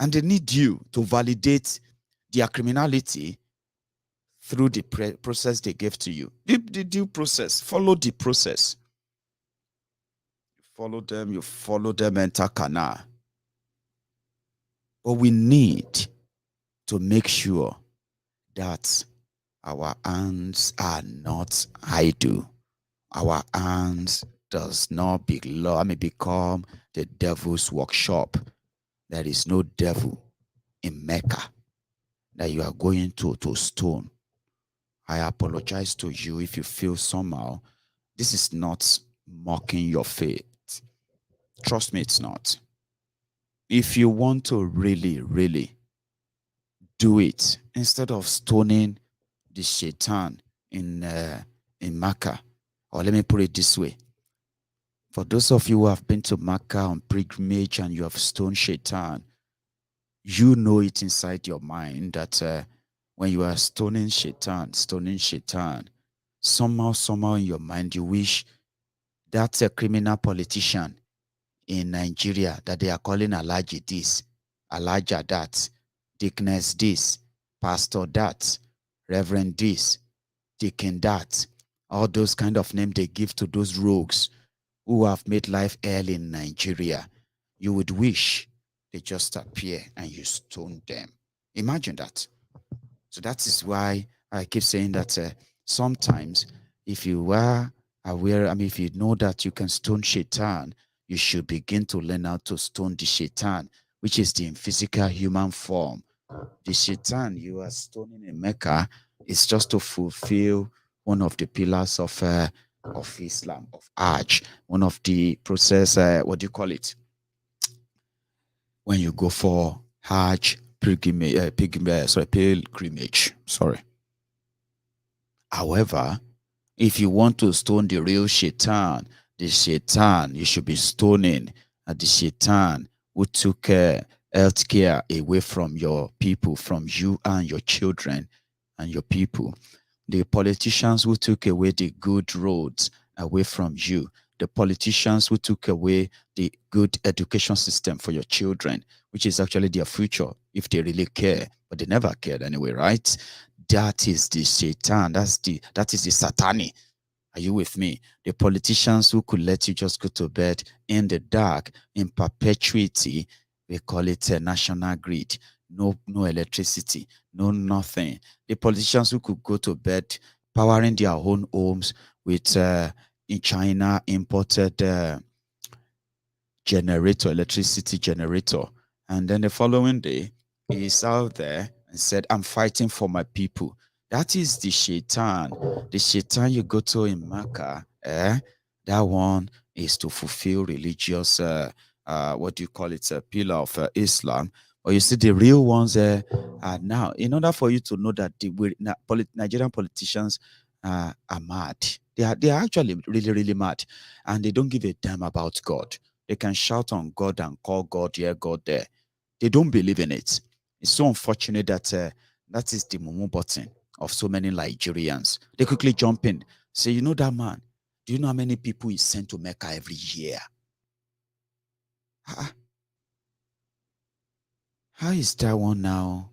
and they need you to validate their criminality through the process they gave to you. The due process. Follow the process. You follow them, enter Kana. But we need to make sure that our hands are not idle. Our hands does not become the devil's workshop. There is no devil in Mecca that you are going to stone. I apologize to you if you feel somehow this is not mocking your faith. Trust me, it's not. If you want to really, really do it, instead of stoning the shaitan in Makkah, or let me put it this way, for those of you who have been to Makkah on pilgrimage and you have stoned shaitan, you know it inside your mind that when you are stoning shaitan, somehow in your mind you wish that's a criminal politician in Nigeria that they are calling Alhaji this, Alhaja that, Dickness this, Pastor that, Reverend this, Deacon that, all those kind of names they give to those rogues who have made life hell in Nigeria. You would wish they just appear and you stone them. Imagine that. So that is why I keep saying that sometimes if you are aware, if you know that you can stone shaitan, you should begin to learn how to stone the shaitan, which is the physical human form. The shaitan you are stoning in Mecca is just to fulfill one of the pillars of Islam, of Hajj, one of the process, what do you call it? When you go for Hajj, pilgrimage. However, if you want to stone the real shaitan, the shaitan you should be stoning the shaitan who took healthcare away from your people, from you and your children and your people. The politicians who took away the good roads away from you. The politicians who took away the good education system for your children, which is actually their future if they really care, but they never cared anyway, right? That is the shaitan. That is the satani. Are you with me? The politicians who could let you just go to bed in the dark, in perpetuity, we call it a national grid. No electricity, no nothing. The politicians who could go to bed powering their own homes with in China imported electricity generator, and then the following day he's out there and said, I'm fighting for my people. That is the shaitan. The shaitan you go to in Makkah, that one is to fulfill religious what do you call it, a pillar of Islam. Or you see the real ones are now, in order for you to know that the Nigerian politicians are mad. They are actually really, really mad, and they don't give a damn about God. They can shout on God and call God here, God there. They don't believe in it. It's so unfortunate that that is the mumu button of so many Nigerians. They quickly jump in, say, you know that man, do you know how many people is sent to Mecca every year? How is that one now?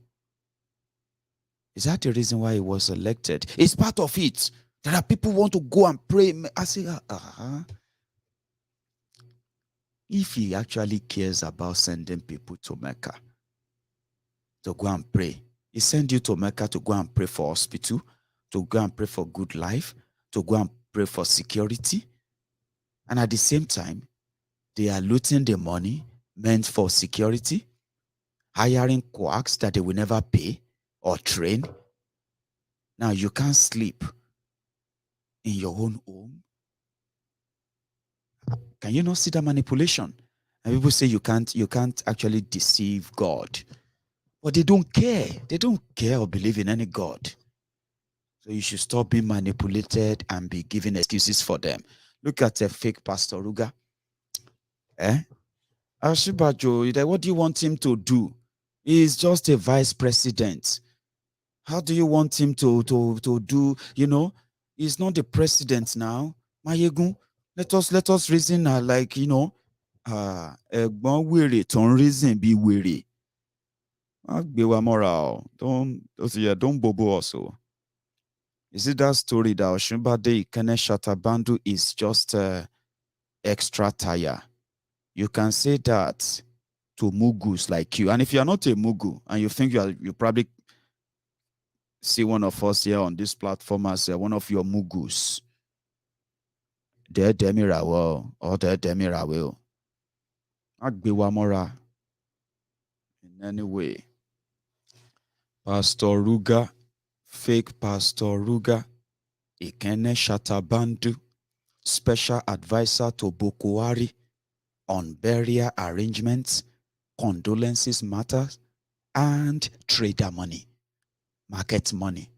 Is that the reason why he was elected? It's part of it. There are people who want to go and pray. I say, if he actually cares about sending people to Mecca to go and pray, he sent you to Mecca to go and pray for hospital, to go and pray for good life, to go and pray for security. And at the same time, they are looting the money meant for security, hiring quacks that they will never pay or train. Now you can't sleep in your own home. Can you not see that manipulation? And people say you can't actually deceive God. But they don't care. They don't care or believe in any God. So you should stop being manipulated and be giving excuses for them. Look at a fake Pastor Ruga. Osinbajo, what do you want him to do? He's just a vice president. How do you want him to do? He's not the president now. Maiyegun, let us reason like, ẹ̀gbọ́n wèrè tó ń reason bí wèrè. Don't bobo also. You see that story that Osinbajo Ikene Shatabandu is just extra tire. You can say that to mugus like you. And if you are not a mugu and you think you probably see one of us here on this platform as one of your mugus, there demirawo or there demirawo. Agbiwamora. In any way. Pastor Ruga, fake Pastor Ruga, Ikene Shatabandu, special advisor to Buhari, on burial arrangements, condolences matters, and trader money, market money,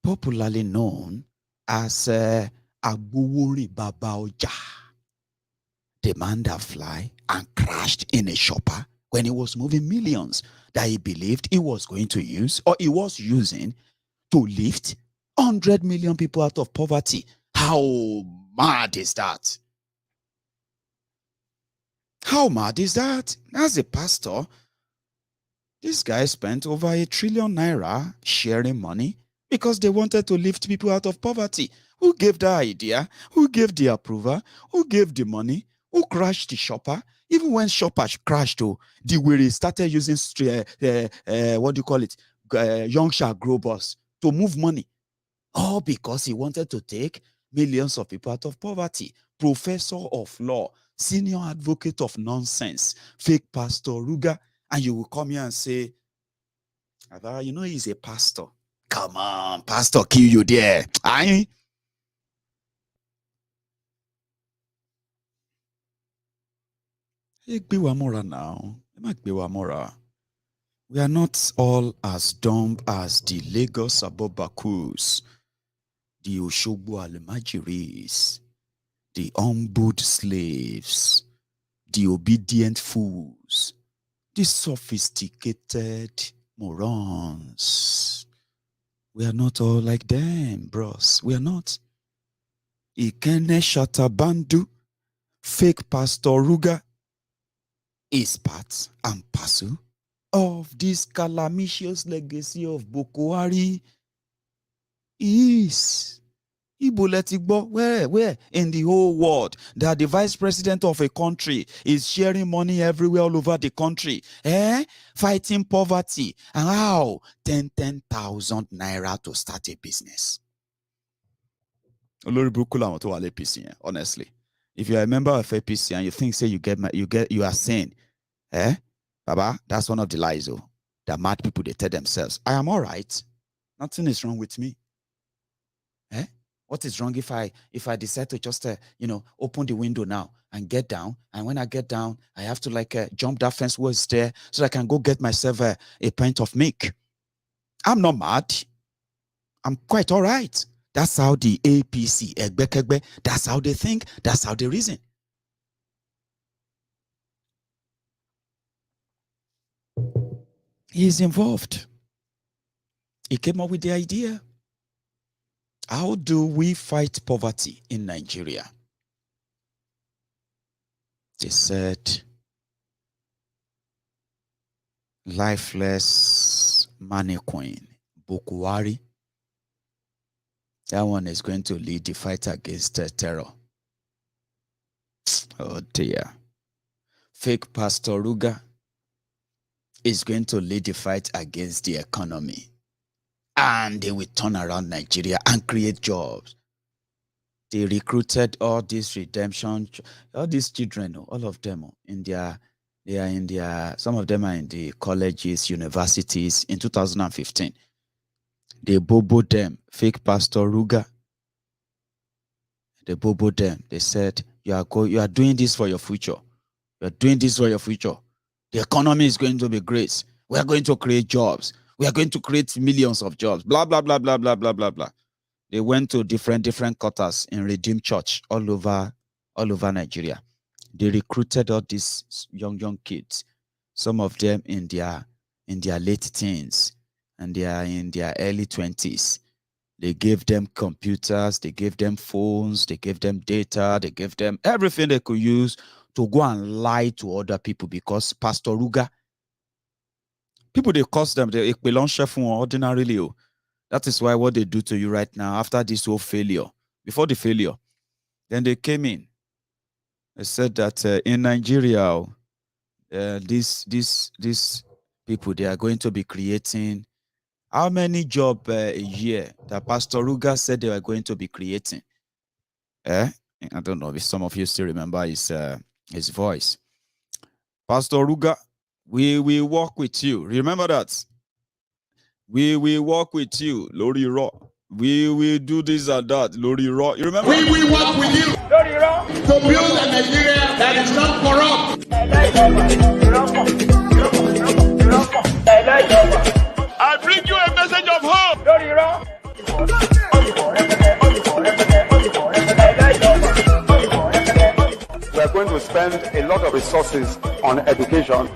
popularly known as Agbowori Baba Oja. The man that fly and crashed in a shopper when he was moving millions that he believed he was going to use or he was using to lift 100 million people out of poverty. How mad is that? How mad is that? As a pastor, this guy spent over ₦1 trillion sharing money because they wanted to lift people out of poverty. Who gave the idea? Who gave the approval? Who gave the money? Who crashed the shopper? Even when shopper crashed, the way started using what do you call it? Young shark growers to move money. All because he wanted to take millions of people out of poverty. Professor of law, senior advocate of nonsense, fake pastor Ruga, and you will come here and say, you know he's a pastor. Come on, pastor, kill you there. Aye. Now. We are not all as dumb as the Lagos Abobakus, the Oshogbo Alemajiris, the humbled slaves, the obedient fools, the sophisticated morons. We are not all like them, bros. We are not. Ikene Shatabandu, fake Pastor Ruga, is part and parcel of this calamitous legacy of Buhari. Is where in the whole world that the vice president of a country is sharing money everywhere all over the country, fighting poverty, and how 10,000 naira to start a business. Honestly, if you are a member of APC and you think say you are saying, Baba, that's one of the lies that mad people, they tell themselves, I am all right. Nothing is wrong with me. What is wrong if I decide to just open the window now and get down, and when I get down I have to jump that fence was there so I can go get myself a pint of milk? I'm not mad. I'm quite all right. That's how the APC, egbekegbe, that's how they think, that's how they reason. He is involved. He came up with the idea. How do we fight poverty in Nigeria? They said, lifeless mannequin, Buhari. That one is going to lead the fight against terror. Oh dear. Fake Pastor Ruga is going to lead the fight against the economy. And they will turn around Nigeria and create jobs. They recruited all these redemption, all these children, all of them some of them are in the colleges, universities in 2015. They boboed them, fake Pastor Ruga. They boboed them. They said, you are doing this for your future. You are doing this for your future. The economy is going to be great. We are going to create jobs. We are going to create millions of jobs. Blah, blah, blah, blah, blah, blah, blah, blah. They went to different quarters in Redeemed Church all over Nigeria. They recruited all these young kids. Some of them in their late teens, and they are in their early 20s. They gave them computers, they gave them phones, they gave them data, they gave them everything they could use to go and lie to other people, because Pastor Ruga, people, they cost them, they ordinarily. That is why what they do to you right now, after this whole failure, before the failure, then they came in. They said that in Nigeria, these people, they are going to be creating how many jobs a year that Pastor Ruga said they were going to be creating? I don't know if some of you still remember his voice. Pastor Ruga, we will work with you. Remember that? We will work with you, Lori Raw. We will do this and that, Lori Raw. You remember? We will work with you, Lori Raw, to build a Nigeria that is not corrupt. I bring you a message of hope. We are going to spend a lot of resources on education.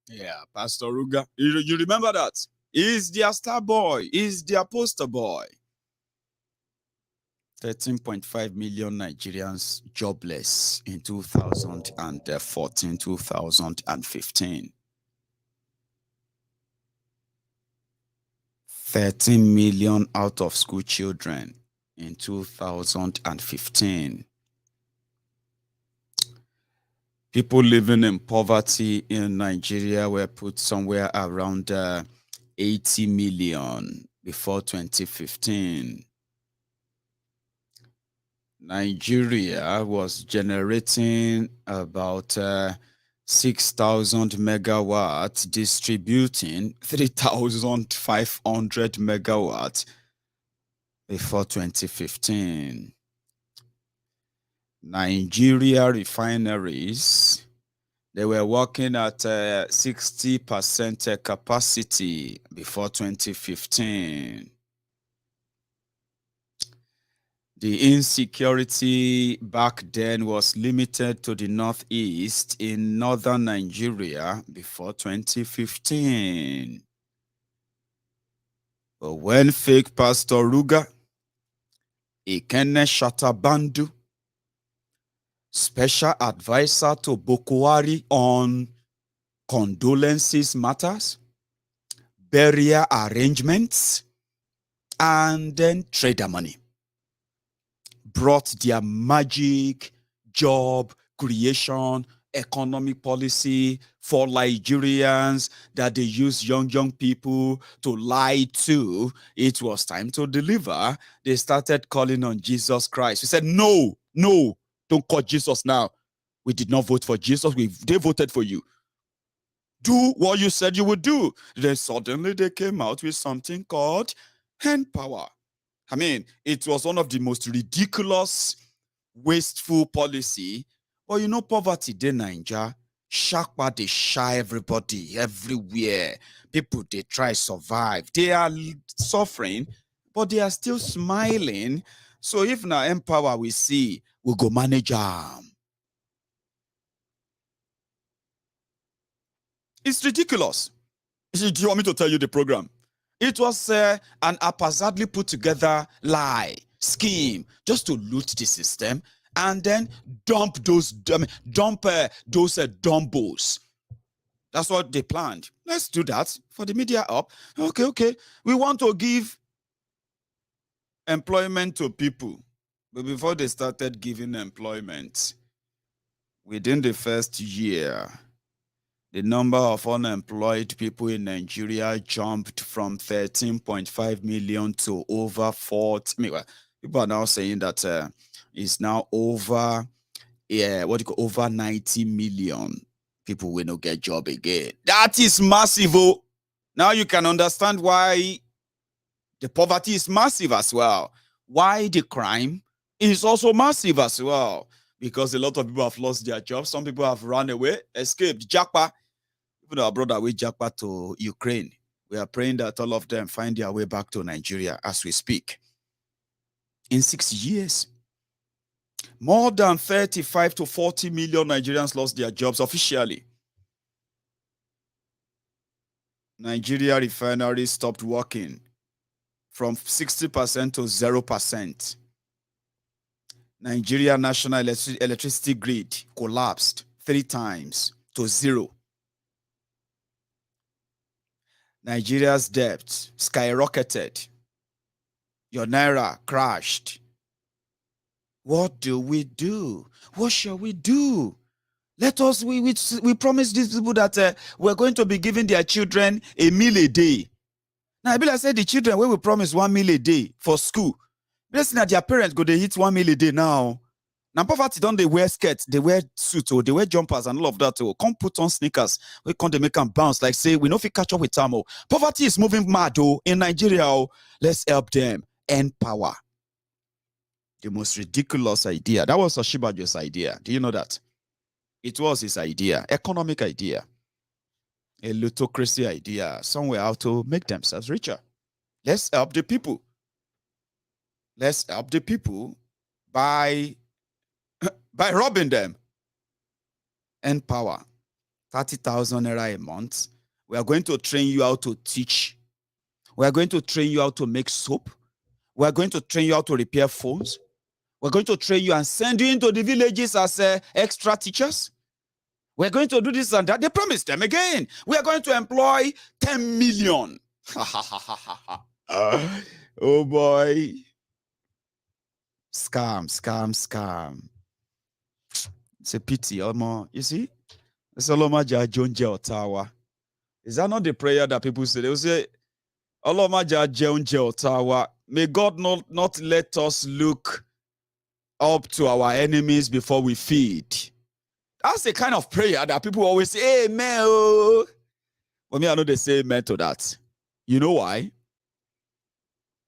Yeah, Pastor Ruga. You remember that? He's their star boy. He's their poster boy. 13.5 million Nigerians jobless in 2014, 2015. 13 million out of school children in 2015. People living in poverty in Nigeria were put somewhere around 80 million before 2015. Nigeria was generating about 6,000 megawatts, distributing 3,500 megawatts before 2015. Nigeria refineries, they were working at 60% capacity before 2015. The insecurity back then was limited to the northeast in northern Nigeria before 2015. But when fake Pastor Ruga, Ikene Shatabandu, special advisor to Buhari on condolences matters, burial arrangements, and then trader money, brought their magic job creation economic policy for Nigerians that they use young people to lie to. It was time to deliver. They started calling on Jesus Christ. We said, no, don't call Jesus now. We did not vote for Jesus. They voted for you. Do what you said you would do. Then suddenly they came out with something called hand power. I mean, it was one of the most ridiculous, wasteful policy. But you know, poverty, they Nigeria, Shakpa, they shy everybody, everywhere. People, they try survive. They are suffering, but they are still smiling. So if now empower we see, we go manage them. It's ridiculous. Do you want me to tell you the program? It was an haphazardly put together lie, scheme, just to loot the system and then dump those dumbos. That's what they planned. Let's do that for the media up. Okay. We want to give employment to people. But before they started giving employment, within the first year, the number of unemployed people in Nigeria jumped from 13.5 million to over 40 million. People are now saying that it's now over, over 90 million people will not get job again. That is massive. Oh. Now you can understand why the poverty is massive as well. Why the crime is also massive as well. Because a lot of people have lost their jobs. Some people have run away, escaped, Japa. Even our brother way Japa to Ukraine. We are praying that all of them find their way back to Nigeria as we speak. In 6 years, more than 35 to 40 million Nigerians lost their jobs officially. Nigeria refineries stopped working from 60% to 0%. Nigeria national electricity grid collapsed 3 times to 0. Nigeria's debt skyrocketed. Your naira crashed. What do we do? What shall we do? Let us, we promise these people that we're going to be giving their children a meal a day. Now, I be like say the children, we will promise 1 meal a day for school. Blessing that their parents go, they eat 1 meal a day now. Now, poverty don't they wear skirts, they wear suits, or they wear jumpers and all of that. Or come put on sneakers. We can't they make them bounce like say we know if we catch up with them. Poverty is moving mad in Nigeria. Let's help them end power. The most ridiculous idea. That was Osinbajo's idea. Do you know that? It was his idea, economic idea, a plutocracy idea, somewhere how to make themselves richer. Let's help the people. Let's help the people by robbing them. And power. 30,000 naira a month. We are going to train you how to teach. We are going to train you how to make soap. We are going to train you how to repair phones. We're going to train you and send you into the villages as extra teachers. We're going to do this and that. They promised them again. We are going to employ 10 million. Oh boy. Scam. It's a pity, Alma. You see? It's Olomaja Jonje Otawa. Is that not the prayer that people say? They will say, Olomaja Jonje Otawa. May God not let us look up to our enemies before we feed. That's the kind of prayer that people always say, amen. Oh. But me, I know they say amen to that. You know why?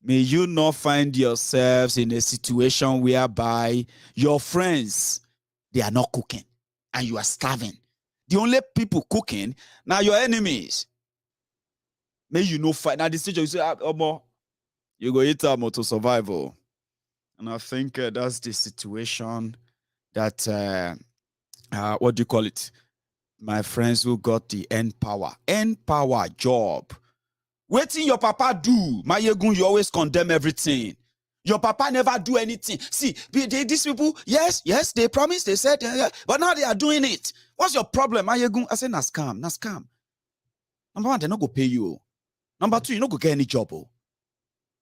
May you not find yourselves in a situation whereby your friends, they are not cooking and you are starving. The only people cooking now your enemies. May you not find. Now the stage you say, you go eat to survive. And I think that's the situation that, what do you call it? My friends who got the end power job. Waiting your papa do. Maiyegun, you always condemn everything. Your papa never do anything. See, these people, yes, they promised, they said, but now they are doing it. What's your problem, Maiyegun? I said, na scam. Number one, they're not going to pay you. Number two, you're not going to get any job.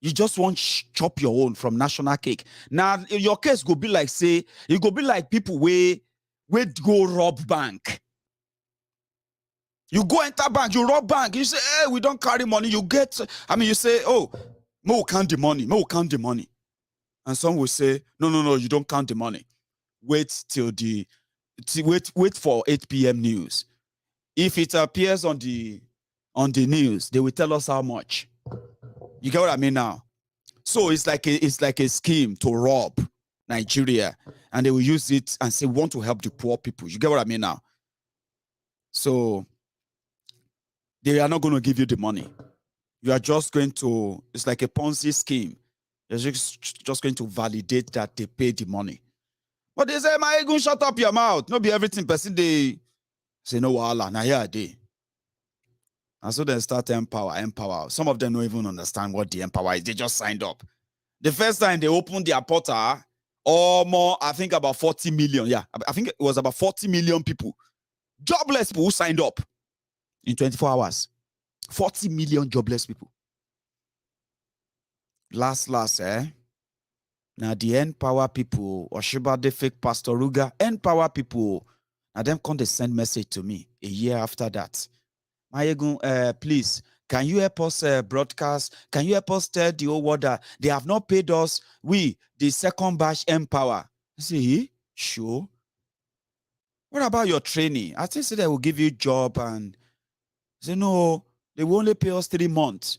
You just want chop your own from national cake. Now, your case go be like, say, it go be like people where go rob bank. You go enter bank, you rob bank. You say, hey, we don't carry money. You get, you say, oh, Mo count the money. And some will say, no, you don't count the money. Wait for 8 p.m. news. If it appears on the news, they will tell us how much. You get what I mean now? So it's like a scheme to rob Nigeria, and they will use it and say, we want to help the poor people. You get what I mean now? So they are not going to give you the money. You are just going to, it's like a Ponzi scheme. You're just going to validate that they pay the money. But they say, Maiyegun, shut up your mouth. Not be everything person they say, no, wahala, na here they. And so they start empower. Some of them don't even understand what the empower is. They just signed up. The first time they opened their portal, or more, I think about 40 million. Yeah, I think it was about 40 million people. Jobless people who signed up in 24 hours. 40 million jobless people. Last, now the empower people, Oshiba, the fake Pastor Ruga, empower people. Now them come they send message to me a year after that. Maiyegun, please, can you help us broadcast? Can you help us tell the whole world that they have not paid us? We, the second batch empower. I say, sure. What about your training? I think they will give you a job and say, no, they will only pay us 3 months.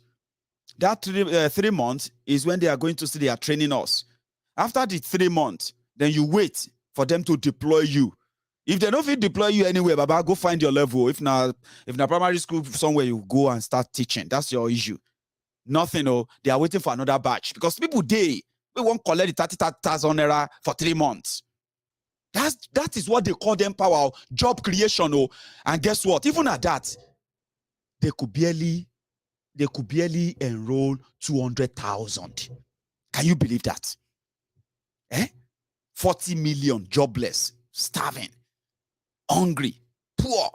That 3 months is when they are going to say they are training us. After the 3 months, then you wait for them to deploy you. If they don't deploy you anywhere, Baba, go find your level. If not primary school somewhere, you go and start teaching. That's your issue. Nothing, they are waiting for another batch. Because people, we won't collect the 30,000 naira for 3 months. That is what they call them power, job creation. And guess what? Even at that, they could barely enroll 200,000. Can you believe that? 40 million jobless, starving, hungry, poor,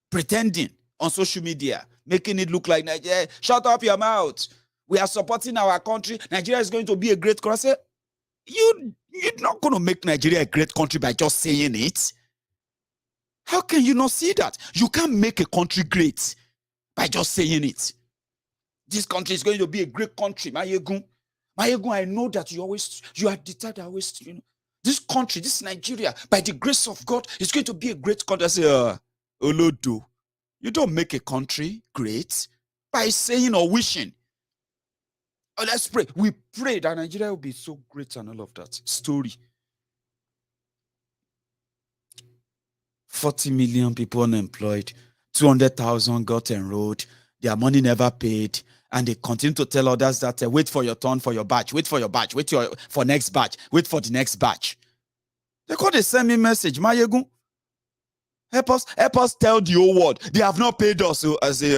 pretending on social media, making it look like Nigeria. Shut up your mouth. We are supporting our country. Nigeria is going to be a great country. You're not going to make Nigeria a great country by just saying it. How can you not see that? You can't make a country great by just saying it. This country is going to be a great country, Maiyegun. Maiyegun, I know that you are determined always, this country, this Nigeria, by the grace of God, is going to be a great country. I say, Olodo, you don't make a country great by saying or wishing. Oh, let's pray. We pray that Nigeria will be so great and all of that. Story. 40 million people unemployed, 200,000 got enrolled, their money never paid, and they continue to tell others that wait for your turn, for your batch, wait for your batch, for next batch, wait for the next batch. They call, they send me message, Maiyegun, help us tell the whole world. They have not paid us. So I say,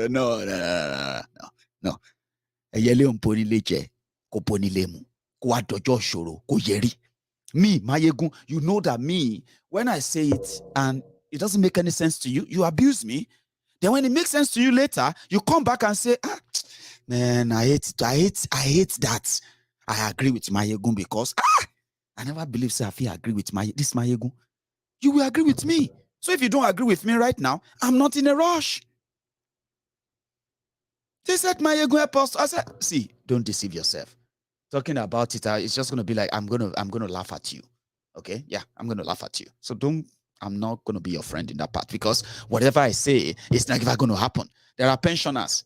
no. Me, Maiyegun, you know that me, when I say it and it doesn't make any sense to you, you abuse me. Then when it makes sense to you later, you come back and say, man, I hate that. I agree with Maiyegun because I never believe Safi agree with this Maiyegun. You will agree with me. So if you don't agree with me right now, I'm not in a rush. They said, Maiyegun, help us. I said, see, don't deceive yourself. Talking about it, it's just gonna be like I'm gonna laugh at you. Okay, yeah, I'm gonna laugh at you. So I'm not gonna be your friend in that part, because whatever I say, it's not ever gonna happen. There are pensioners.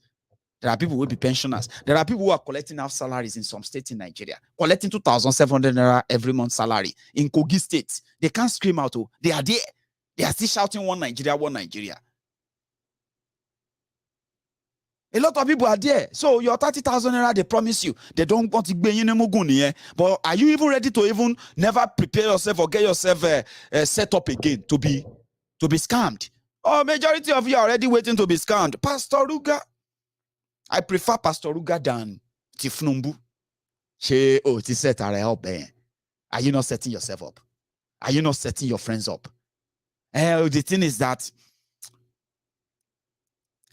There are people who will be pensioners. There are people who are collecting out salaries in some states in Nigeria, collecting 2,700 naira every month salary in Kogi State. They can't scream out. Oh, they are there. They are still shouting one Nigeria, one Nigeria. A lot of people are there. So your 30,000 naira, they promise you. They don't want to be in a But are you even ready to even never prepare yourself or get yourself set up again to be scammed? Oh, majority of you are already waiting to be scammed. Pastor Ruga. I prefer Pastor Ruga than Tifnumbu. Are you not setting yourself up? Are you not setting your friends up? The thing is that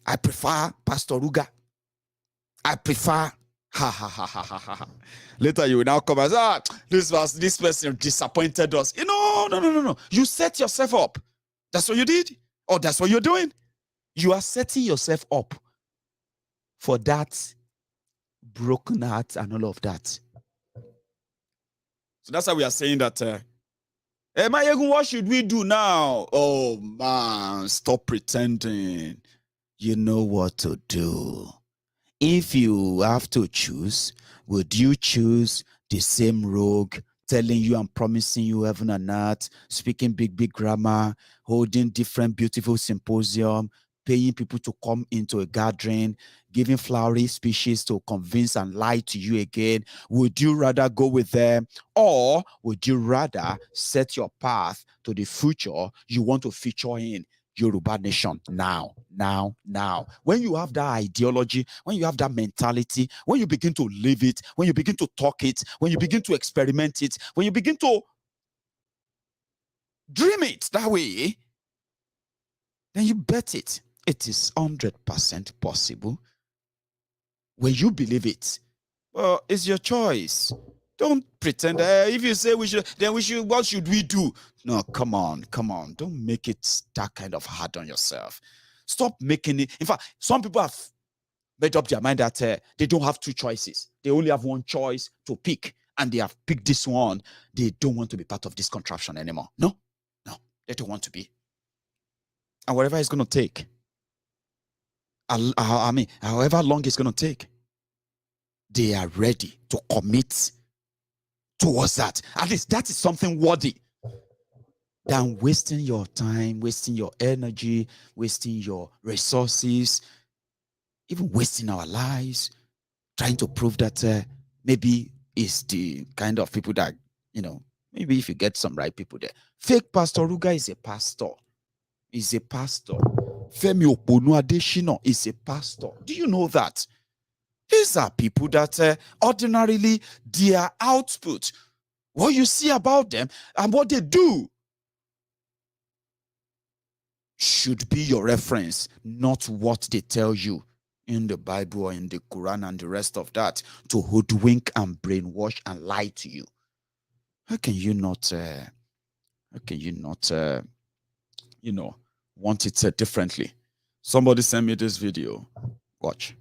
I prefer Pastor Ruga. I prefer Later you will now come and say, this person disappointed us. No. You set yourself up. That's what you did. Or that's what you're doing. You are setting yourself up for that broken heart and all of that. So that's why we are saying that Maiyegun, what should we do now? Oh man, stop pretending. You know what to do. If you have to choose, would you choose the same rogue telling you and promising you heaven and earth, speaking big grammar, holding different beautiful symposium, paying people to come into a gathering, giving flowery speeches to convince and lie to you again? Would you rather go with them, or would you rather set your path to the future you want to feature in? Yoruba nation now. When you have that ideology, when you have that mentality, when you begin to live it, when you begin to talk it, when you begin to experiment it, when you begin to dream it that way, then you bet it. It is 100% possible. When you believe it, well, it's your choice. Don't pretend. If you say we should, then we should. What should we do? No, come on. Don't make it that kind of hard on yourself. Stop making it. In fact, some people have made up their mind that they don't have two choices. They only have one choice to pick, and they have picked this one. They don't want to be part of this contraption anymore. No, they don't want to be. And whatever it's going to take, however long it's going to take, they are ready to commit towards that. At least that is something worthy than wasting your time, wasting your energy, wasting your resources, even wasting our lives, trying to prove that maybe it's the kind of people that, maybe if you get some right people there. Fake Pastor Ruga is a pastor. He's a pastor. Femi Oponu Adeshina is a pastor. Do you know that? These are people that ordinarily their output, what you see about them and what they do, should be your reference, not what they tell you in the Bible or in the Quran and the rest of that to hoodwink and brainwash and lie to you. How can you not, want it said differently? Somebody sent me this video. Watch.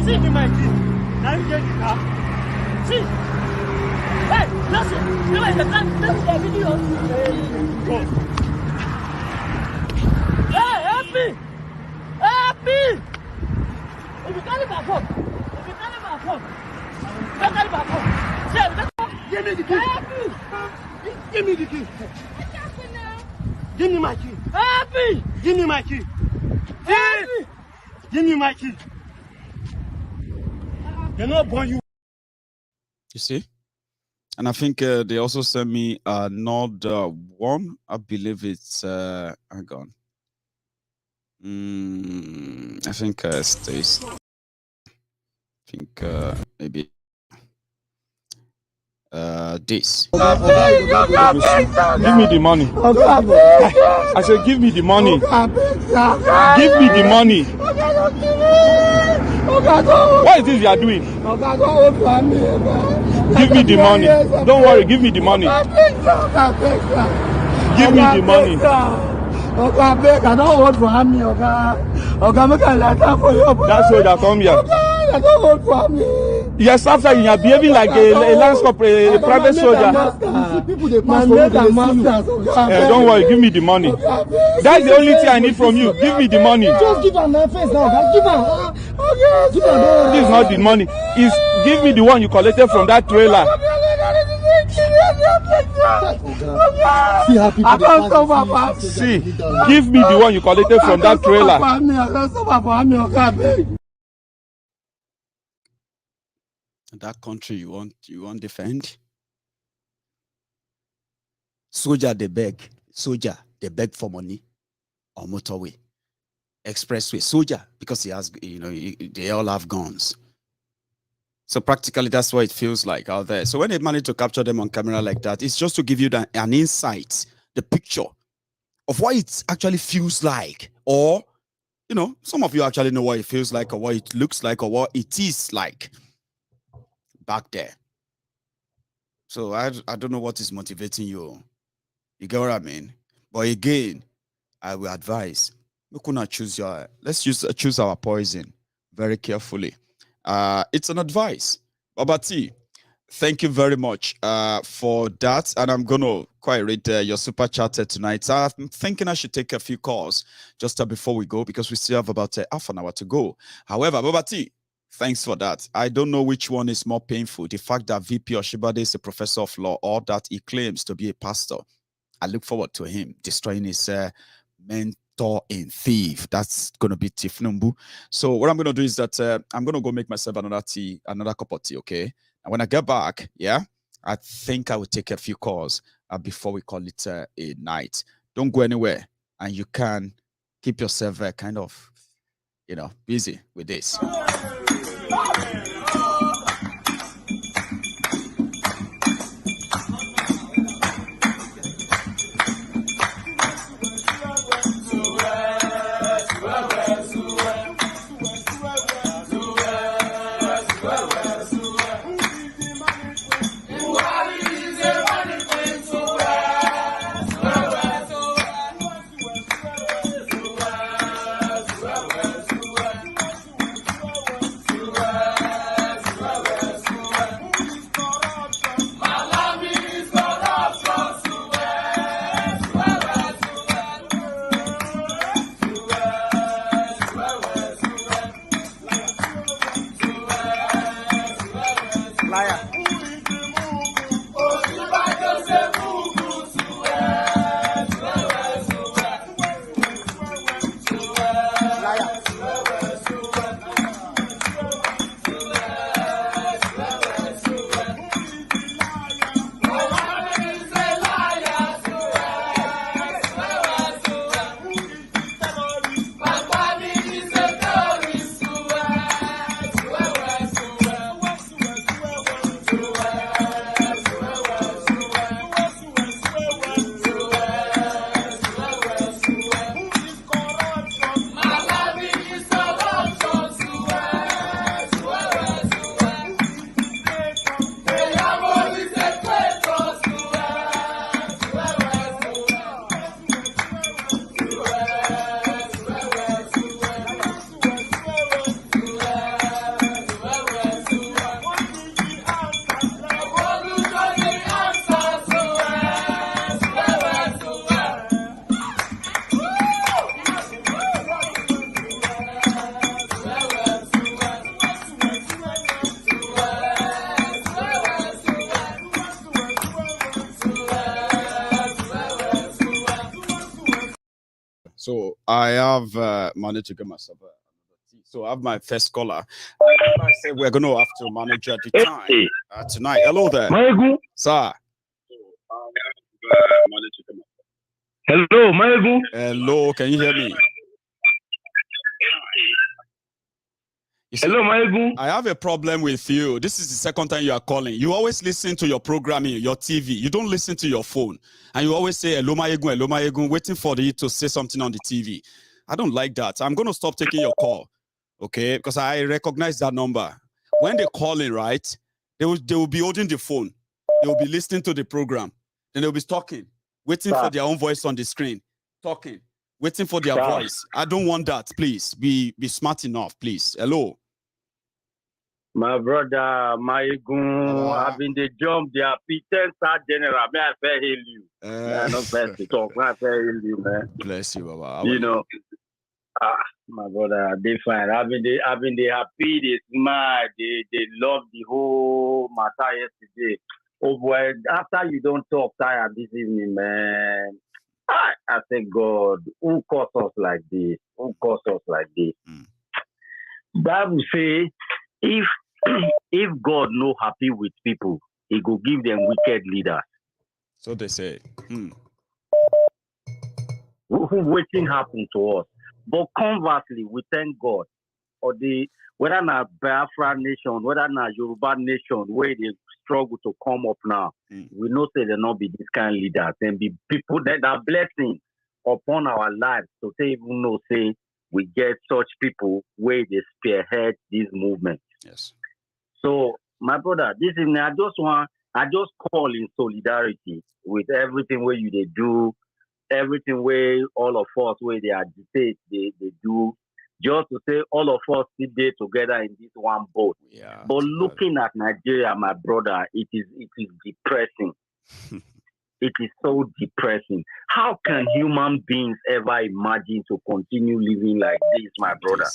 Give me my Give me the key. Give me my key. Happy! Give me my key. Happy! Give me my key. They're not born you. You see? And I think they also sent me another one. I believe it's hang on. I think stays. I think maybe this. Give me the money. I said, give me the money. Give me the money. What is this you are doing? Give me the money. Don't worry, give me the money. Give me the money. I don't want for me, That's why they come here. I don't want for me. Yes, after you are behaving like a lance corporal, a private soldier. Don't worry, give me the money. That's the only thing I need from you. Give me the money. Just give her my face now. Give her. This is not the money. It's give me the one you collected from that trailer. See, give me the one you collected from that trailer. That country you want defend? Soldier they beg for money on motorway, expressway. Soldier because he has, they all have guns. So practically that's what it feels like out there. So when they manage to capture them on camera like that, it's just to give you an insight, the picture of what it actually feels like, or some of you actually know what it feels like, or what it looks like, or what it is like back there. So I don't know what is motivating you. You get what I mean? But again, I will advise, let's choose our poison very carefully. It's an advice. Baba T, thank you very much for that. And I'm going to quite read your super chat tonight. I'm thinking I should take a few calls just before we go, because we still have about half an hour to go. However, Baba T, thanks for that. I don't know which one is more painful, the fact that VP Oshibade is a professor of law, or that he claims to be a pastor. I look forward to him destroying his mentor and thief. That's going to be Tifnumbu. So what I'm going to do is that I'm going to go make myself another cup of tea, okay? And when I get back, I think I will take a few calls before we call it a night. Don't go anywhere, and you can keep yourself kind of, busy with this. So I have managed to get myself another tea. So I have my first caller. I said we're going to have to manage at the time tonight. Hello there. Maiyegun. Sir. Hello, Maiyegun. Hello, can you hear me? Hello, Maiyegun. I have a problem with you. This is the second time you are calling. You always listen to your programming, your TV. You don't listen to your phone. And you always say, hello, Maiyegun, waiting for you to say something on the TV. I don't like that. I'm going to stop taking your call, okay? Because I recognize that number. When they're calling, right, they will be holding the phone. They will be listening to the program. Then they'll be talking, waiting for their own voice on the screen, talking, waiting for their voice. I don't want that, please. Be smart enough, please. Hello. My brother, Maiyegun, I've been the jump there. Peter General, may I fair hail you? I'm not best to talk. May I fair hail you, man? Bless you, Baba. You know, my brother, they fine. I've been the happy, they smile, they love the whole matter yesterday. Oh boy, after you don't talk tired this evening, man. I thank God, who caused us like this? Who caused us like this? Bible say, if God no happy with people, he go give them wicked leaders. So they say. Waiting happen to us. But conversely, we thank God for whether not Biafra nation, whether not Yoruba nation, where they struggle to come up now, we know say there not be this kind of leaders and be people that are blessing upon our lives to say even know say we get such people where they spearhead this movement. Yes. So my brother, this evening I just call in solidarity with everything where you they do, everything where all of us where they agitate, they do. Just to say all of us sit there together in this one boat. Yeah, but looking at Nigeria, my brother, it is depressing. It is so depressing. How can human beings ever imagine to continue living like this, my brother?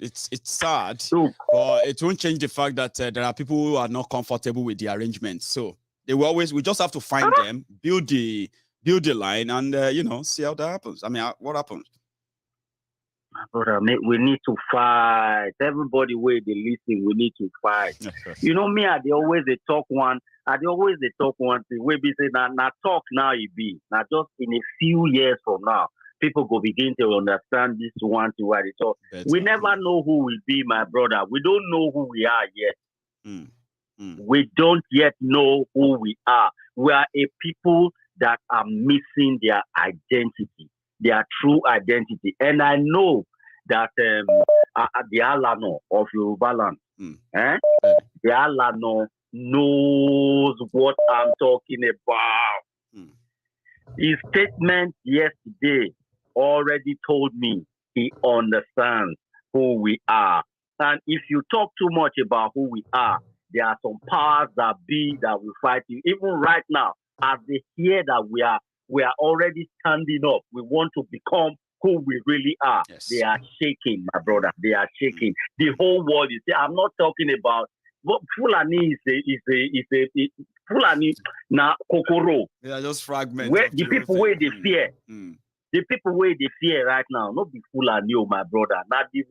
It's sad, but it won't change the fact that there are people who are not comfortable with the arrangements. So we just have to find them, build the line, and see how that happens. I mean, what happens? Brother, we need to fight. Everybody where they listen, we need to fight. You know me, I always talk one thing. We be say now talk now it be. Now just in a few years from now, people go begin to understand this one to what it's all. We never know who we be, my brother. We don't know who we are yet. We don't yet know who we are. We are a people that are missing their identity, their true identity. And I know that the Alano of Yoruba land, the Alano knows what I'm talking about. His statement yesterday already told me he understands who we are. And if you talk too much about who we are, there are some powers that will fight you. Even right now, as they hear that we are already standing up, we want to become who we really are. Yes. They are shaking, my brother. They are shaking. The whole world is. I'm not talking about. But Fulani is a Fulani now Kokoro. They are just fragments. Where the people where they fear. The people where they fear right now, not the Fulani, my brother. Now the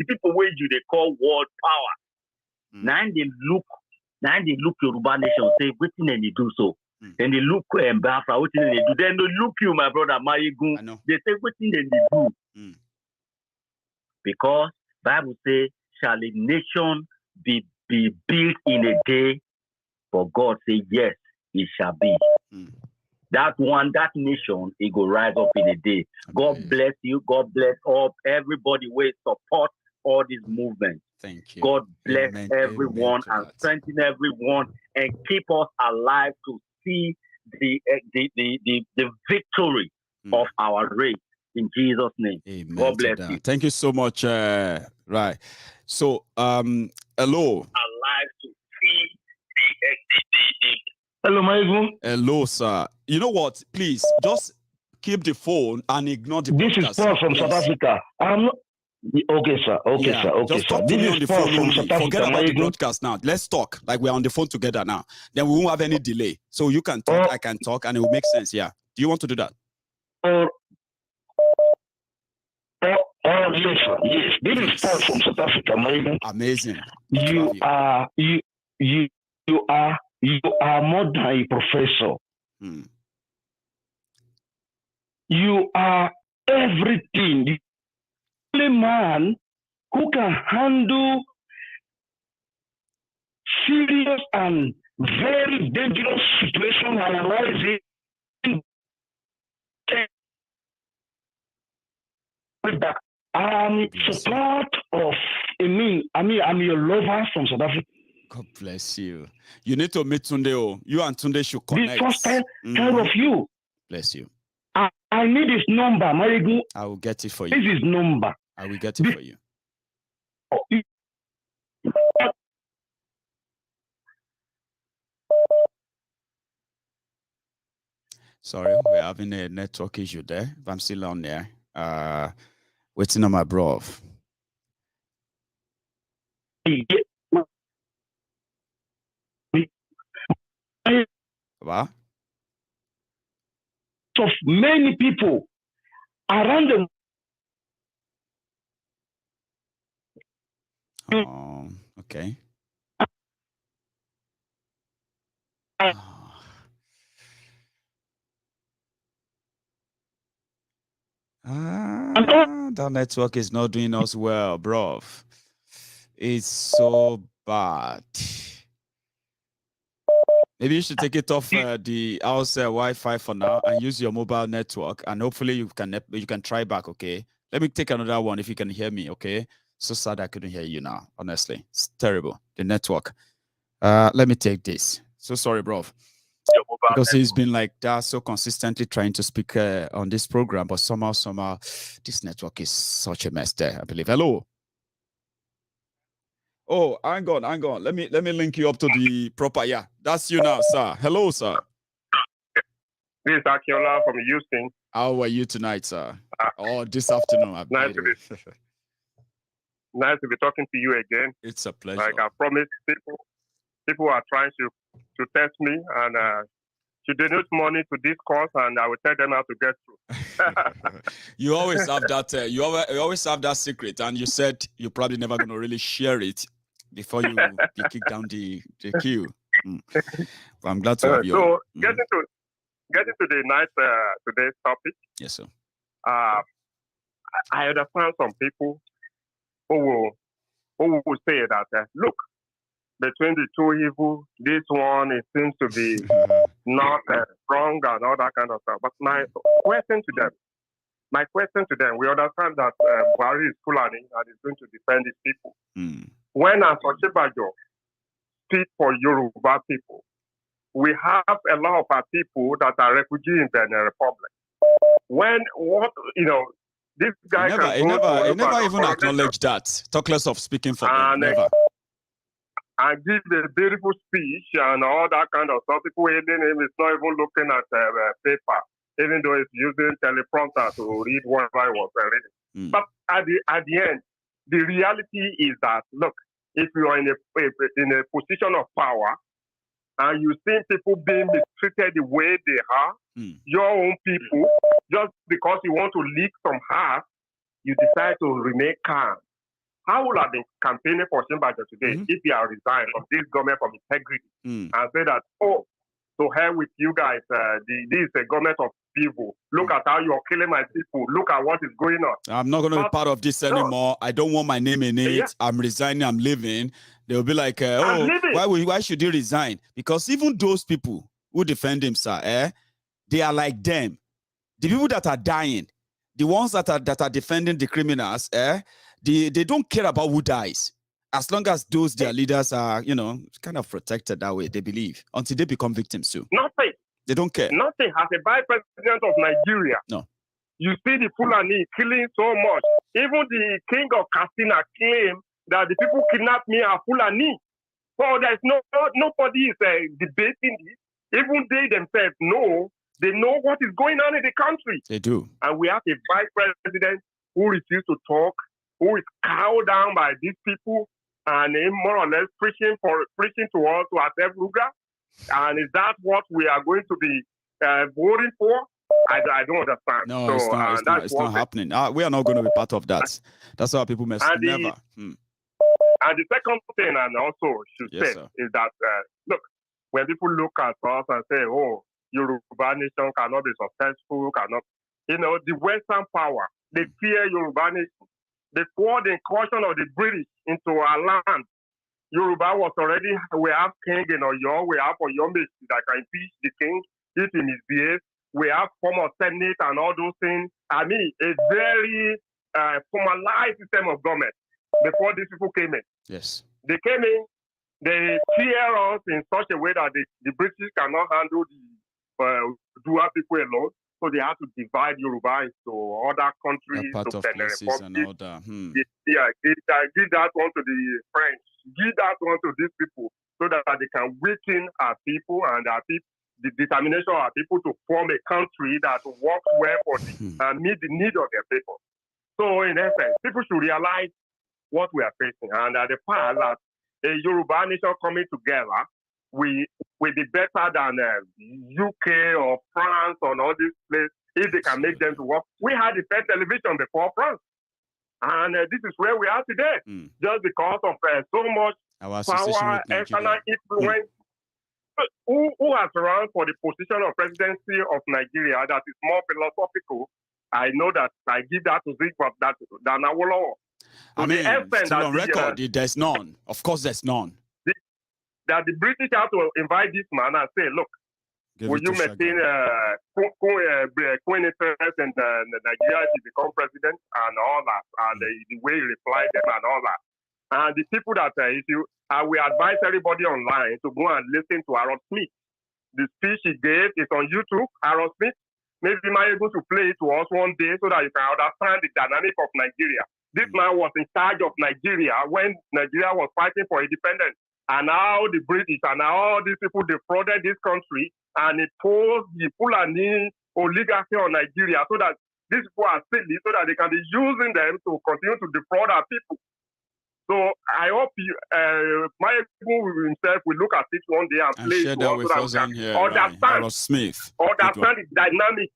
people where they call world power. Now they look Yoruba nation say, what thing they do so? Then they look Biafra, what thing they do? Then they look you, my brother, Maiyegun. They say, what thing they do? Because Bible says, shall a nation be built in a day? For God say, yes, it shall be. That nation, it will rise up in a day. God bless you. God bless all everybody will support all these movements. Thank you. God bless everyone and strengthen everyone and keep us alive to see the victory of our race in Jesus' name. Amen. God bless you. Thank you so much. Right. So, hello. Alive to see the Hello, Maiyegun. Hello, sir. You know what? Please, just keep the phone and ignore the This broadcast, is Paul from South Africa. I'm not... Okay, sir. Okay, yeah, sir. Okay, just sir. talk to This me is on the Paul phone from only. South Africa. Forget about the broadcast now. Let's talk like we're on the phone together now. Then we won't have any delay. So you can talk, I can talk, and it will make sense. Yeah. Do you want to do that? Oh yes, sir. Yes. This is Paul from South Africa, Maiyegun. Amazing. You are more than a professor. You are everything. The only man who can handle serious and very dangerous situation arising I'm support of I'm your lover from South Africa. God bless you. You need to meet Tunde. You and Tunde should connect. The first time of you. Bless you. I need his number, Maiyegun. I will get it for you. This is his number. I will get it for you. Sorry, we're having a network issue there. If I'm still on there, waiting on my bro. What? Of many people around the okay. That network is not doing us well, bro. It's so bad. Maybe you should take it off the house Wi-Fi for now and use your mobile network, and hopefully you can try back. Okay, let me take another one if you can hear me. Okay, so sad I couldn't hear you now. Honestly, it's terrible, the network. Let me take this. So sorry, bro, because he's been like that so consistently trying to speak on this program, but somehow this network is such a mess there, I believe. Hello. Oh, hang on. Let me link you up to the proper. Yeah, that's you now, sir. Hello, sir. This is Akiola from Houston. How are you tonight, sir? This afternoon. Nice to be talking to you again. It's a pleasure. Like I promised, people are trying to test me and to donate money to this cause, and I will tell them how to get through. You always have that. You always have that secret, and you said you're probably never going to really share it before you kick down the queue. But I'm glad to have you. So getting to the night today's topic. Yes, sir. I understand some people who will say that look, between the two evils, this one it seems to be not strong and all that kind of stuff. But my question to them, we understand that Buhari is Fulani and is going to defend his people. When Osinbajo speak for Yoruba people, we have a lot of our people that are refugees in Benin Republic. This guy he never even acknowledged that. Talk less of speaking for them. Never. And give a beautiful speech and all that kind of stuff. People hating him is not even looking at paper, even though he's using teleprompter to read whatever I was reading. But at the end, the reality is that, look, if you are in a position of power and you see people being mistreated the way they are, your own people, just because you want to leak some heart, you decide to remain calm. How would have been campaigning for Osinbajo today if he had resigned from this government from integrity and say that, to hell with you guys, this is a government of evil. Look at how you're killing my people. Look at what is going on. I'm not going to be part of this anymore. I don't want my name in it. Yeah. I'm resigning. I'm leaving. They'll be like, why should you resign? Because even those people who defend him, sir, they are like them. The people that are dying, the ones that are defending the criminals, they don't care about who dies. As long as their leaders are, kind of protected that way, they believe, until they become victims too. Nothing. They don't care. Nothing. As a vice president of Nigeria, no. You see the Fulani killing so much. Even the king of Katsina claimed that the people kidnapped me are Fulani. So there's nobody is debating this. Even they themselves know. They know what is going on in the country. They do. And we have a vice president who refuses to talk, who is cowed down by these people, and more or less preaching to us to accept Ruga. And is that what we are going to be voting for? I don't understand. No, so, it's not happening. We are not going to be part of that. That's why people must never. And the second thing, and also should say, is that look, when people look at us and say, "Oh, Yoruba nation cannot be successful," the Western power, they fear Yoruba nation. Before the incursion of the British into our land, Yoruba was already, we have king in Oyo, we have Oyo that can impeach the king if he misbehaves. We have form of senate and all those things. I mean, a very formalized system of government before these people came in. Yes. They came in, they fear us in such a way that the British cannot handle the Dua people alone. So they have to divide Yoruba into other countries. Part of places and all that. Yeah, give that one to the French. Give that one to these people so that they can weaken our people and our people, the determination of our people to form a country that works well for and meet the need of their people. So in essence, people should realize what we are facing and the fact that a Yoruba nation coming together will be better than UK or France or all these places if they can make them to work. We had the first television before France. And this is where we are today, just because of so much power, external influence. Who has run for the position of presidency of Nigeria that is more philosophical? I know that I give that to Zikwa than Awolowo. I mean, still on record, there's none. Of course, there's none. That the British have to invite this man and say, look, will you maintain Queen interest in Nigeria to become president and all that, and the way he replied them and all that. And the people that we advise everybody online to go and listen to Aaron Smith. The speech he gave is on YouTube, Aaron Smith. Maybe Maiyegun able to play it to us one day so that you can understand the dynamic of Nigeria. This man was in charge of Nigeria when Nigeria was fighting for independence. And now the British and all these people defrauded this country and imposed the Fulani oligarchy on Nigeria so that these people are silly so that they can be using them to continue to defraud our people. So I hope Maiyegun himself will look at it one day and play it to us so that we can understand the dynamic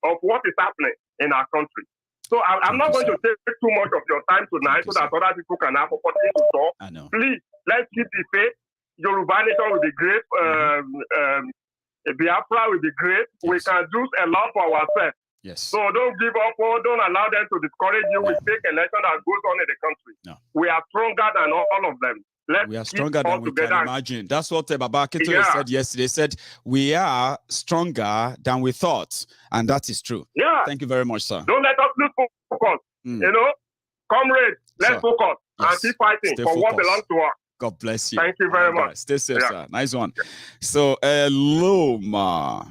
of what is happening in our country. So I'm not going to take too much of your time tonight so that other people can have opportunity to talk. Please, let's keep the faith. Yoruba nation will be great. Biafra will be great. Yes. We can do a lot for ourselves. Yes. So don't give up or don't allow them to discourage you with fake election that goes on in the country. No. We are stronger than all of them. We are stronger than we can imagine. That's what Baba Kyari said yesterday. He said, we are stronger than we thought. And that is true. Yeah. Thank you very much, sir. Don't let us lose focus. Comrades, let's focus and keep fighting for what belongs to us. God bless you. Thank you very much. Stay safe, sir. Nice one. So, hello, ma.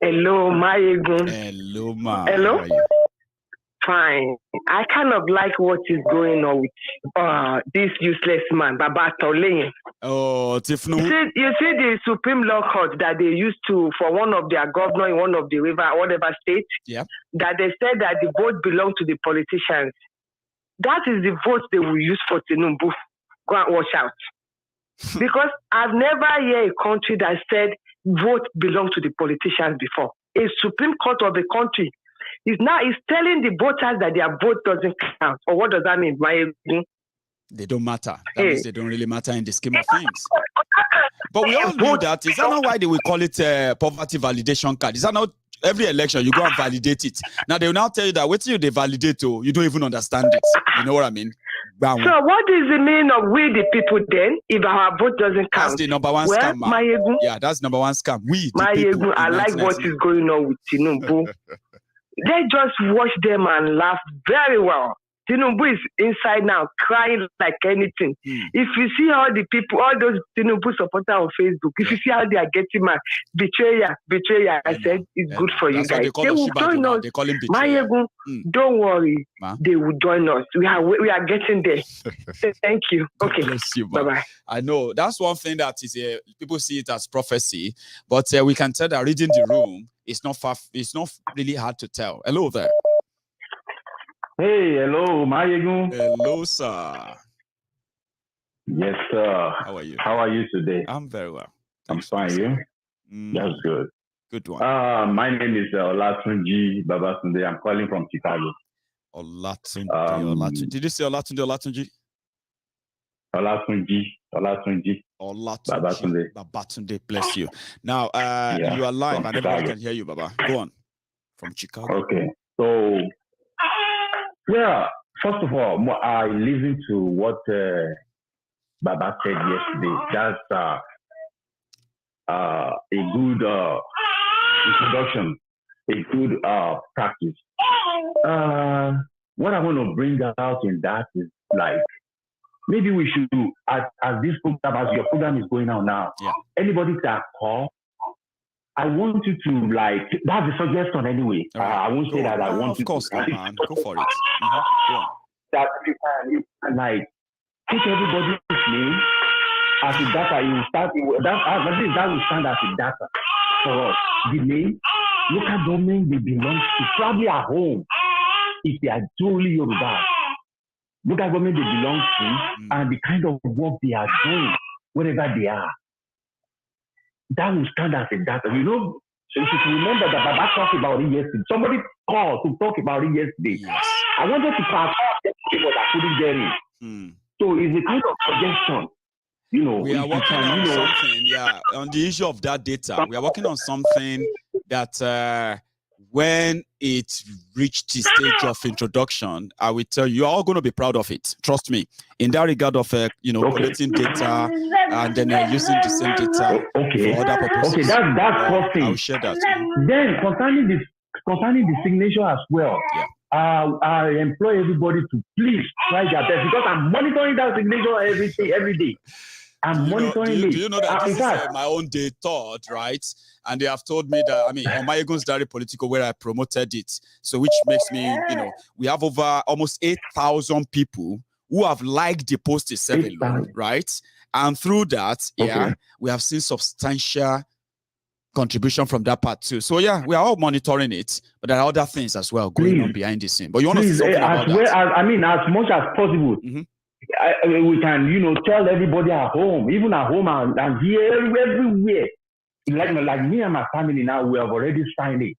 Hello, Maiyegun. Hello, ma. Hello. How are you? Fine. I kind of like what is going on with this useless man, Baba Toleyin. Oh, Tifnu. You see the Supreme Law Court that they used to, for one of their governor in one of the whatever state, that they said that the vote belonged to the politicians. That is the vote they will use for Tinubu. Go and watch out. Because I've never heard a country that said vote belongs to the politicians before. A Supreme Court of the country is telling the voters that their vote doesn't count. Or what does that mean? They don't matter. That means they don't really matter in the scheme of things. But we all know that. Is that not why they will call it a poverty validation card? Is that not every election you go and validate it? Now they will now tell you that wait they validate you don't even understand it. You know what I mean? So what is the meaning of we the people then if our vote doesn't count? That's the number one scam. Yeah, that's number one scam. We the people. I like what is going on with Tinubu. They just watch them and laugh very well. Tinubu is inside now crying like anything. If you see all the people, all those Tinubu supporters on Facebook, if you see how they are getting mad, betrayer, I said, it's good for you guys. They will join us. They call him betrayer. Maiyegun, don't worry. They will join us. We are getting there. Thank you. Okay. Bless you, bye-bye. I know. That's one thing that is people see it as prophecy, but we can tell that reading the room, it's not really hard to tell. Hello there. Hey, hello, Maiyegun. Hello, sir. Yes, sir. How are you? How are you today? I'm very well. I'm fine. You? That's good. Good one. My name is Olatunji Babatunde. I'm calling from Chicago. Olatunji. Did you say Olatunji? Olatunji. Babatunde, bless you. Now, you are live and everybody can hear you, Baba. Go on. From Chicago. Okay. So, first of all, I listened to what Baba said yesterday. That's a good introduction, a good practice. What I want to bring out in that is like, maybe we should do, as this program, as your program is going on now, anybody that call, I want you to like, that's a suggestion anyway. I won't say that I want you to. Of course, man. Go for it. That you can like, take everybody's name as a data. You start, that will stand as a data for us. The name, local government they belong to, probably at home, if they are truly Yoruba. Local government they belong to, and the kind of work they are doing, wherever they are. That will stand as a data. You know, so if you remember that Baba talked about it yesterday. Somebody called to talk about it yesterday. Yes. I wanted to pass people that couldn't get it. So it's a kind of suggestion. You know, we are working on something, on the issue of that data. We are working on something that when it reached the stage of introduction, I will tell you, you're all going to be proud of it. Trust me. In that regard of, collecting data and then using the same data for other purposes. Okay, that's first thing. I'll share that. Then concerning the signature as well, I employ everybody to please try their best because I'm monitoring that signature every day. I'm monitoring it. Do you know that this is my own day thought, right? And they have told me that, on Maiyegun's Diary Political, where I promoted it. So which makes me, we have over almost 8,000 people who have liked the post itself alone, right? And through that, we have seen substantial contribution from that part too. So we are all monitoring it, but there are other things as well going on behind the scene. But you want to say something about that? As much as possible. We can, tell everybody at home, even at home and here, everywhere. Like me and my family now, we have already signed it.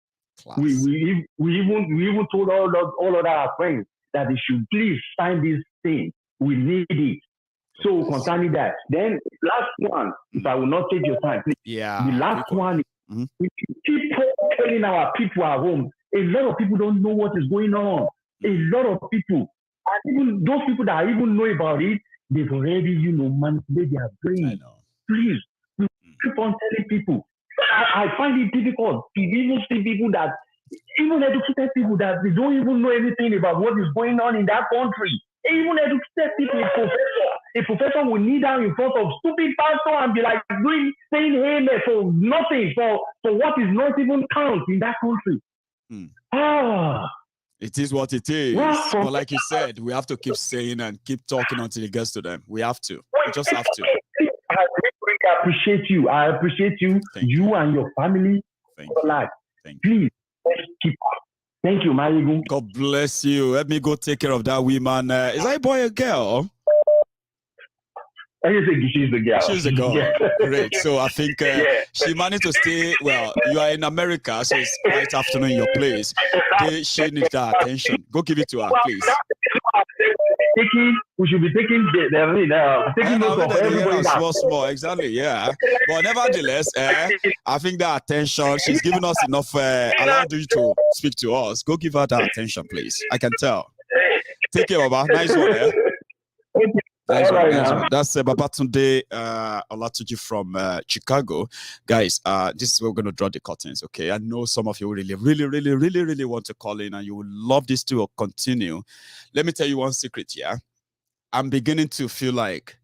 We even told all of our friends that they should please sign this thing. We need it. So concerning that, then last one, if I will not take your time, please. The last one, we keep telling our people at home. A lot of people don't know what is going on. A lot of people. And even those people that even know about it, they've already, manipulated their brain. Please, keep on telling people. I find it difficult to even see people that, even educated people that they don't even know anything about what is going on in that country. Even educated people, a professor will kneel down in front of stupid pastor and be like saying amen for nothing, for what is not even count in that country. It is what it is. But like you said, we have to keep saying and keep talking until it gets to them. We have to. We just have to. I appreciate you. I appreciate you. You and your family. Thank you. Please, keep up. Thank you, Maiyegun. God bless you. Let me go take care of that woman. Is that a boy or a girl? I just think she's the girl. She's the girl. Great. So I think she managed to stay. Well, you are in America, so it's right afternoon in your place. She needs that attention. Go give it to her, please. We should be taking notes of everybody. Small, exactly, yeah. But nevertheless, I think that attention, she's giving us enough, allowed you to speak to us. Go give her that attention, please. I can tell. Take care, Baba. Nice one, Nice one. That's Babatunde Olatunji from Chicago. Guys, this is where we're going to draw the curtains, okay? I know some of you really want to call in and you would love this to continue. Let me tell you one secret here. I'm beginning to feel like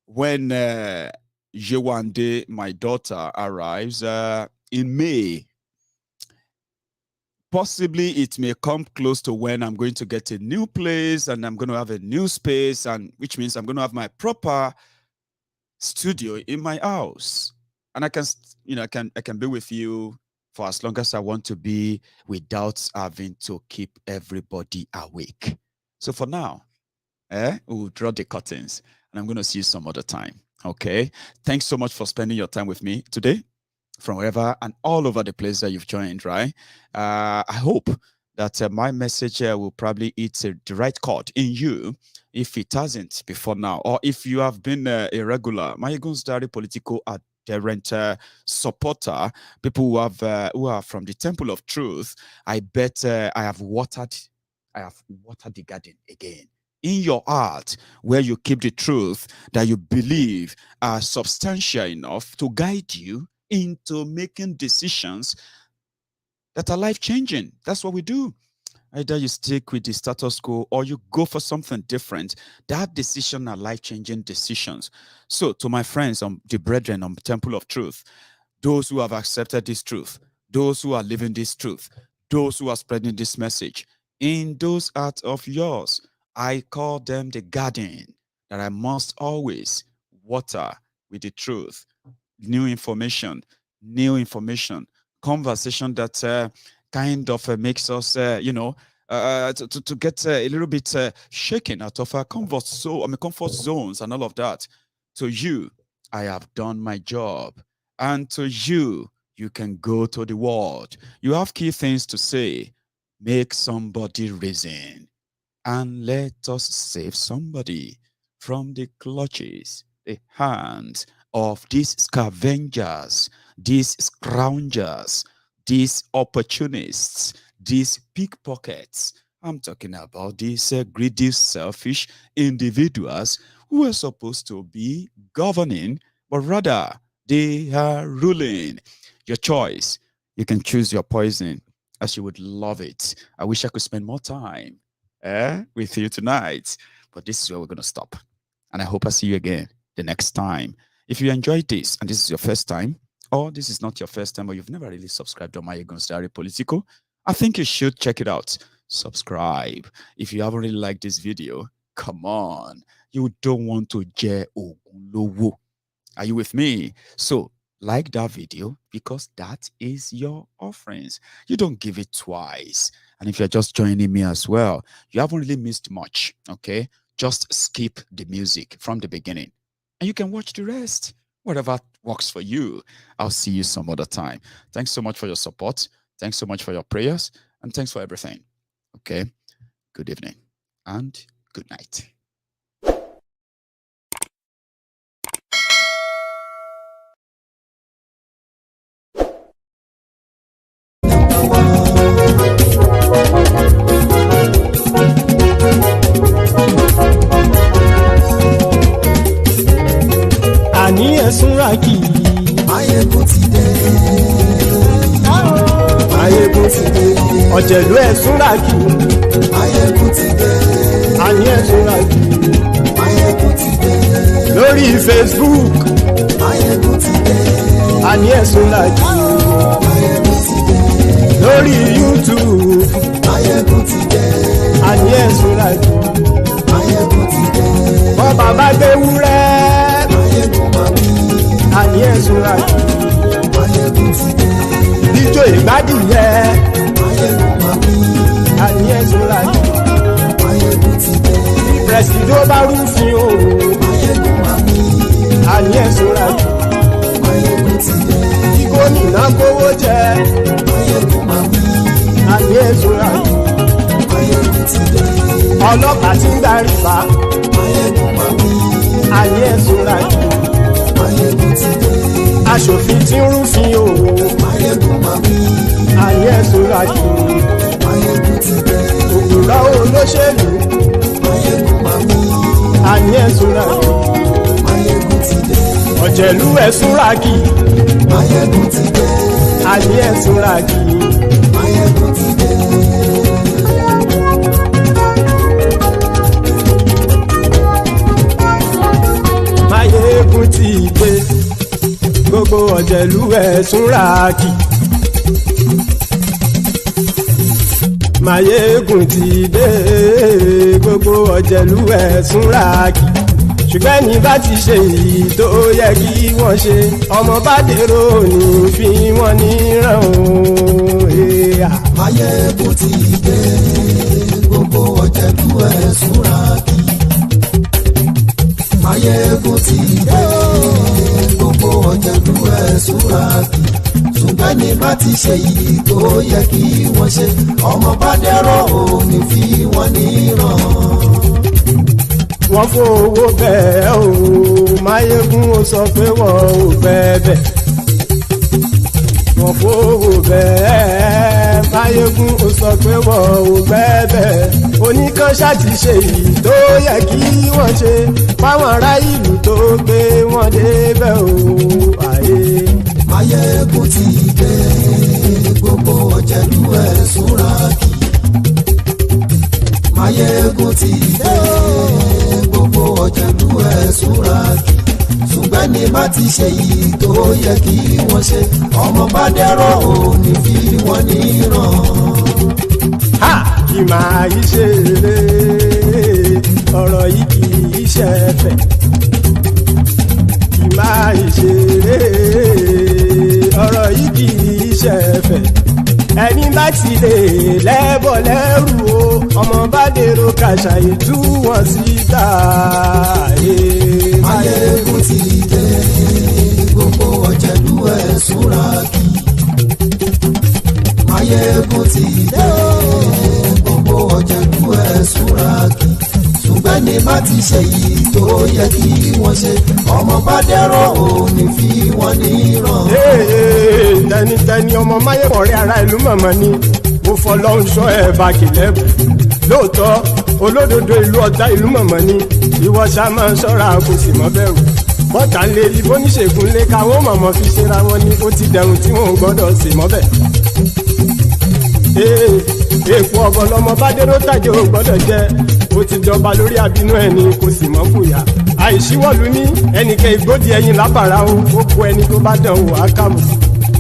when Yewande, my daughter, arrives in May, possibly it may come close to when I'm going to get a new place and I'm going to have a new space, and which means I'm going to have my proper studio in my house. And I can, I can be with you for as long as I want to be without having to keep everybody awake. So for now, we'll draw the curtains and I'm going to see you some other time. Okay. Thanks so much for spending your time with me today. from wherever and all over the place that you've joined, right? I hope that my message will probably hit the right chord in you if it hasn't before now, or if you have been a regular Maiyegun General political adherent supporter, people who are from the Temple of Truth. I bet I have watered the garden again. In your heart, where you keep the truth that you believe are substantial enough to guide you into making decisions that are life-changing. That's what we do. Either you stick with the status quo or you go for something different. That decision are life-changing decisions. So to my friends, the brethren on the Temple of Truth, those who have accepted this truth, those who are living this truth, those who are spreading this message, in those hearts of yours, I call them the garden that I must always water with the truth. New information, conversation that kind of makes us, to get a little bit shaken out of our comfort zones and all of that. To you, I have done my job. And to you, you can go to the world. You have key things to say. Make somebody reason. And let us save somebody from the clutches, the hands of these scavengers, these scroungers, these opportunists, these pickpockets. I'm talking about these greedy, selfish individuals who are supposed to be governing, but rather they are ruling. Your choice. You can choose your poison as you would love it. I wish I could spend more time with you tonight, but this is where we're going to stop. And I hope I see you again the next time. If you enjoyed this and this is your first time, or this is not your first time, or you've never really subscribed to Maiyegun General Political, I think you should check it out. Subscribe. If you haven't really liked this video, come on. You don't want to je ogunlowo. Are you with me? So like that video, because that is your offerings. You don't give it twice. And if you're just joining me as well, you haven't really missed much, okay? Just skip the music from the beginning and you can watch the rest. Whatever works for you. I'll see you some other time. Thanks so much for your support. Thanks so much for your prayers. And thanks for everything. Okay? Good evening and good night. Àní ẹ̀sùnra kì í. Maiyegun ti dé. Maiyegun ti dé. Ọ̀jẹ̀lú ẹ̀sùnra kì í. Maiyegun ti dé. Àní ẹ̀sùnra kì í. Maiyegun ti dé. Lórí Facebook. Maiyegun ti dé. Àní ẹ̀sùnra kì í. Maiyegun ti dé. Lórí YouTube. Maiyegun ti dé. Àní ẹ̀sùnra kì í. Maiyegun ti dé. Wọ́n bàbá gbé wúrẹ́. Àní ẹ̀sùnra kì í. Maiyegun ti dé. Ijó ìgbádìyẹ. Àní ẹ̀sùnra kì í. Maiyegun ti dé. Pẹ̀sìdó bá rúfin o. Àní ẹ̀sùnra kì í. Maiyegun ti dé. Kí gómìnà kówó jẹ. Àní ẹ̀sùnra kì í. Maiyegun ti dé. Ọlọ́pàá tí ń darí bá. Àní ẹ̀sùnra kì í. Maiyegun ti dé. Aṣòfin tí ń rúfin o. Àní ẹ̀sùnra kì í. Maiyegun ti dé. Òpùrọ́ olóṣèlú. Àní ẹ̀sùnra kì í. Maiyegun ti dé. Ọ̀jẹ̀lú ẹ̀sùnra kì í. Maiyegun ti dé. Àní ẹ̀sùnra kì í. Maiyegun ti dé. Maiyegun ti dé. Gbogbo ọ̀jẹ̀lú ẹ̀sùnra kì í. Maiyegun ti dé. Gbogbo ọ̀jẹ̀lú ẹ̀sùnra kì í. Ṣùgbọ́n ní bá ti ṣe èyí tó yẹ kí wọ́n ṣe, ọmọ bá dèrò ní fi wọ́n níran o. Maiyegun ti dé. Gbogbo ọ̀jẹ̀lú ẹ̀sùnra kì í. Maiyegun ti dé. Gbogbo ọ̀jẹ̀lú ẹ̀sùnra kì í. ṣùgbọ́n ní bá ti ṣe yìí tó yẹ kí wọ́n ṣe ọmọ bá dẹ́rọ̀ ò ní fi wọ́n níran. wọ́n fowó bẹ́ẹ̀ o Maiyegun ó sọ pé wọ́n ò bẹ́ẹ̀ wọ́n fowó bẹ́ẹ̀ Maiyegun ó sọ pé wọ́n ò bẹ́ẹ̀ oníkan ṣáàtì ṣe yìí tó yẹ kí wọ́n ṣe fáwọn ará ìlú tó gbé wọn débẹ̀ o àyè. Maiyegun ti dé gbogbo ọ̀jẹ̀lú ẹ̀ súnra kì. Maiyegun ti dé gbogbo ọ̀jẹ̀lú ẹ̀ súnra kì. ṣùgbọ́n ní bá ti ṣe yìí tó yẹ kí wọ́n ṣe ọmọ bá dẹ́rọ̀ ò ní fi wọ́n níran. kì máa yí ṣe eré ọ̀rọ̀ yìí kì í ṣe ẹ̀fẹ̀ kì máa yí ṣe eré ọ̀rọ̀ yìí kì í ṣe ẹ̀fẹ̀ ẹni bá ti lè lẹ́bọ̀ lẹ́rù o ọmọ bá dèrò kàṣàyè tú wọn síta. Maiyegun ti dé gbogbo ọ̀jẹ̀lú ẹ̀ súnra kì. Maiyegun ti dé gbogbo ọ̀jẹ̀lú ẹ̀ súnra kì. ṣùgbọ́n ní bá ti ṣe yìí tó yẹ kí wọ́n ṣe ọmọ bá dẹ́rọ̀ ò ní fi wọ́n níran. tẹnitẹni ọmọ Maiyegun ọ̀rẹ́ ara ìlú mọ̀mọ́ ni mo fọlọ́run sọ ẹ̀ bá kìlẹ́bù lóòótọ́ olódodo ìlú ọ̀tá ìlú mọ̀mọ́ ni ìwọ ṣá máa ń ṣọ́ra kò sì mọ́ bẹ̀rù bọ́tà ń lé ibo níṣègùn lé káwọn mọ̀mọ́ fi ṣera wọn ni ó ti dẹrùn tí wọn ò gbọ́dọ̀ sì mọ́ bẹ̀. èèpo ọ̀gọ̀lọ́mọ bá dérò tàjẹ́ ò gbọ́dọ̀ jẹ́ ó ti jọba lórí àbínú ẹni kò sì mọ́ fòyà àìsíwọ́lú ní ẹnìkẹ́ ìgbódì ẹyin lábàrá ó kó ẹni tó bá dán wò á kàmù.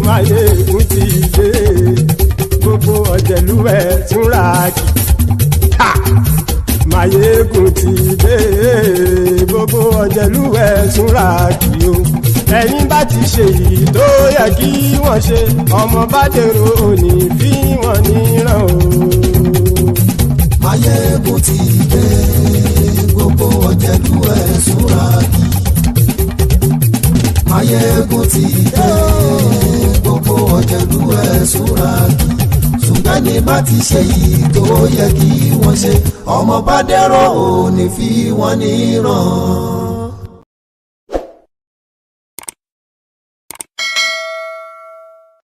Maiyegun ti dé gbogbo ọ̀jẹ̀lú ẹ̀ túnra kì. Maiyegun ti dé gbogbo ọ̀jẹ̀lú ẹ̀ túnra kì o ẹ̀yin bá ti ṣe yìí tó yẹ kí wọ́n ṣe ọmọ bá dèrò òní fi wọ́n níran o. Maiyegun ti dé gbogbo ọ̀jẹ̀lú ẹ̀ súnra kì. Maiyegun ti dé gbogbo ọ̀jẹ̀lú ẹ̀ súnra kì. ṣùgbọ́n ní bá ti ṣe yìí tó yẹ kí wọ́n ṣe ọmọ bá dẹ́rọ̀ ò ní fi wọ́n níran.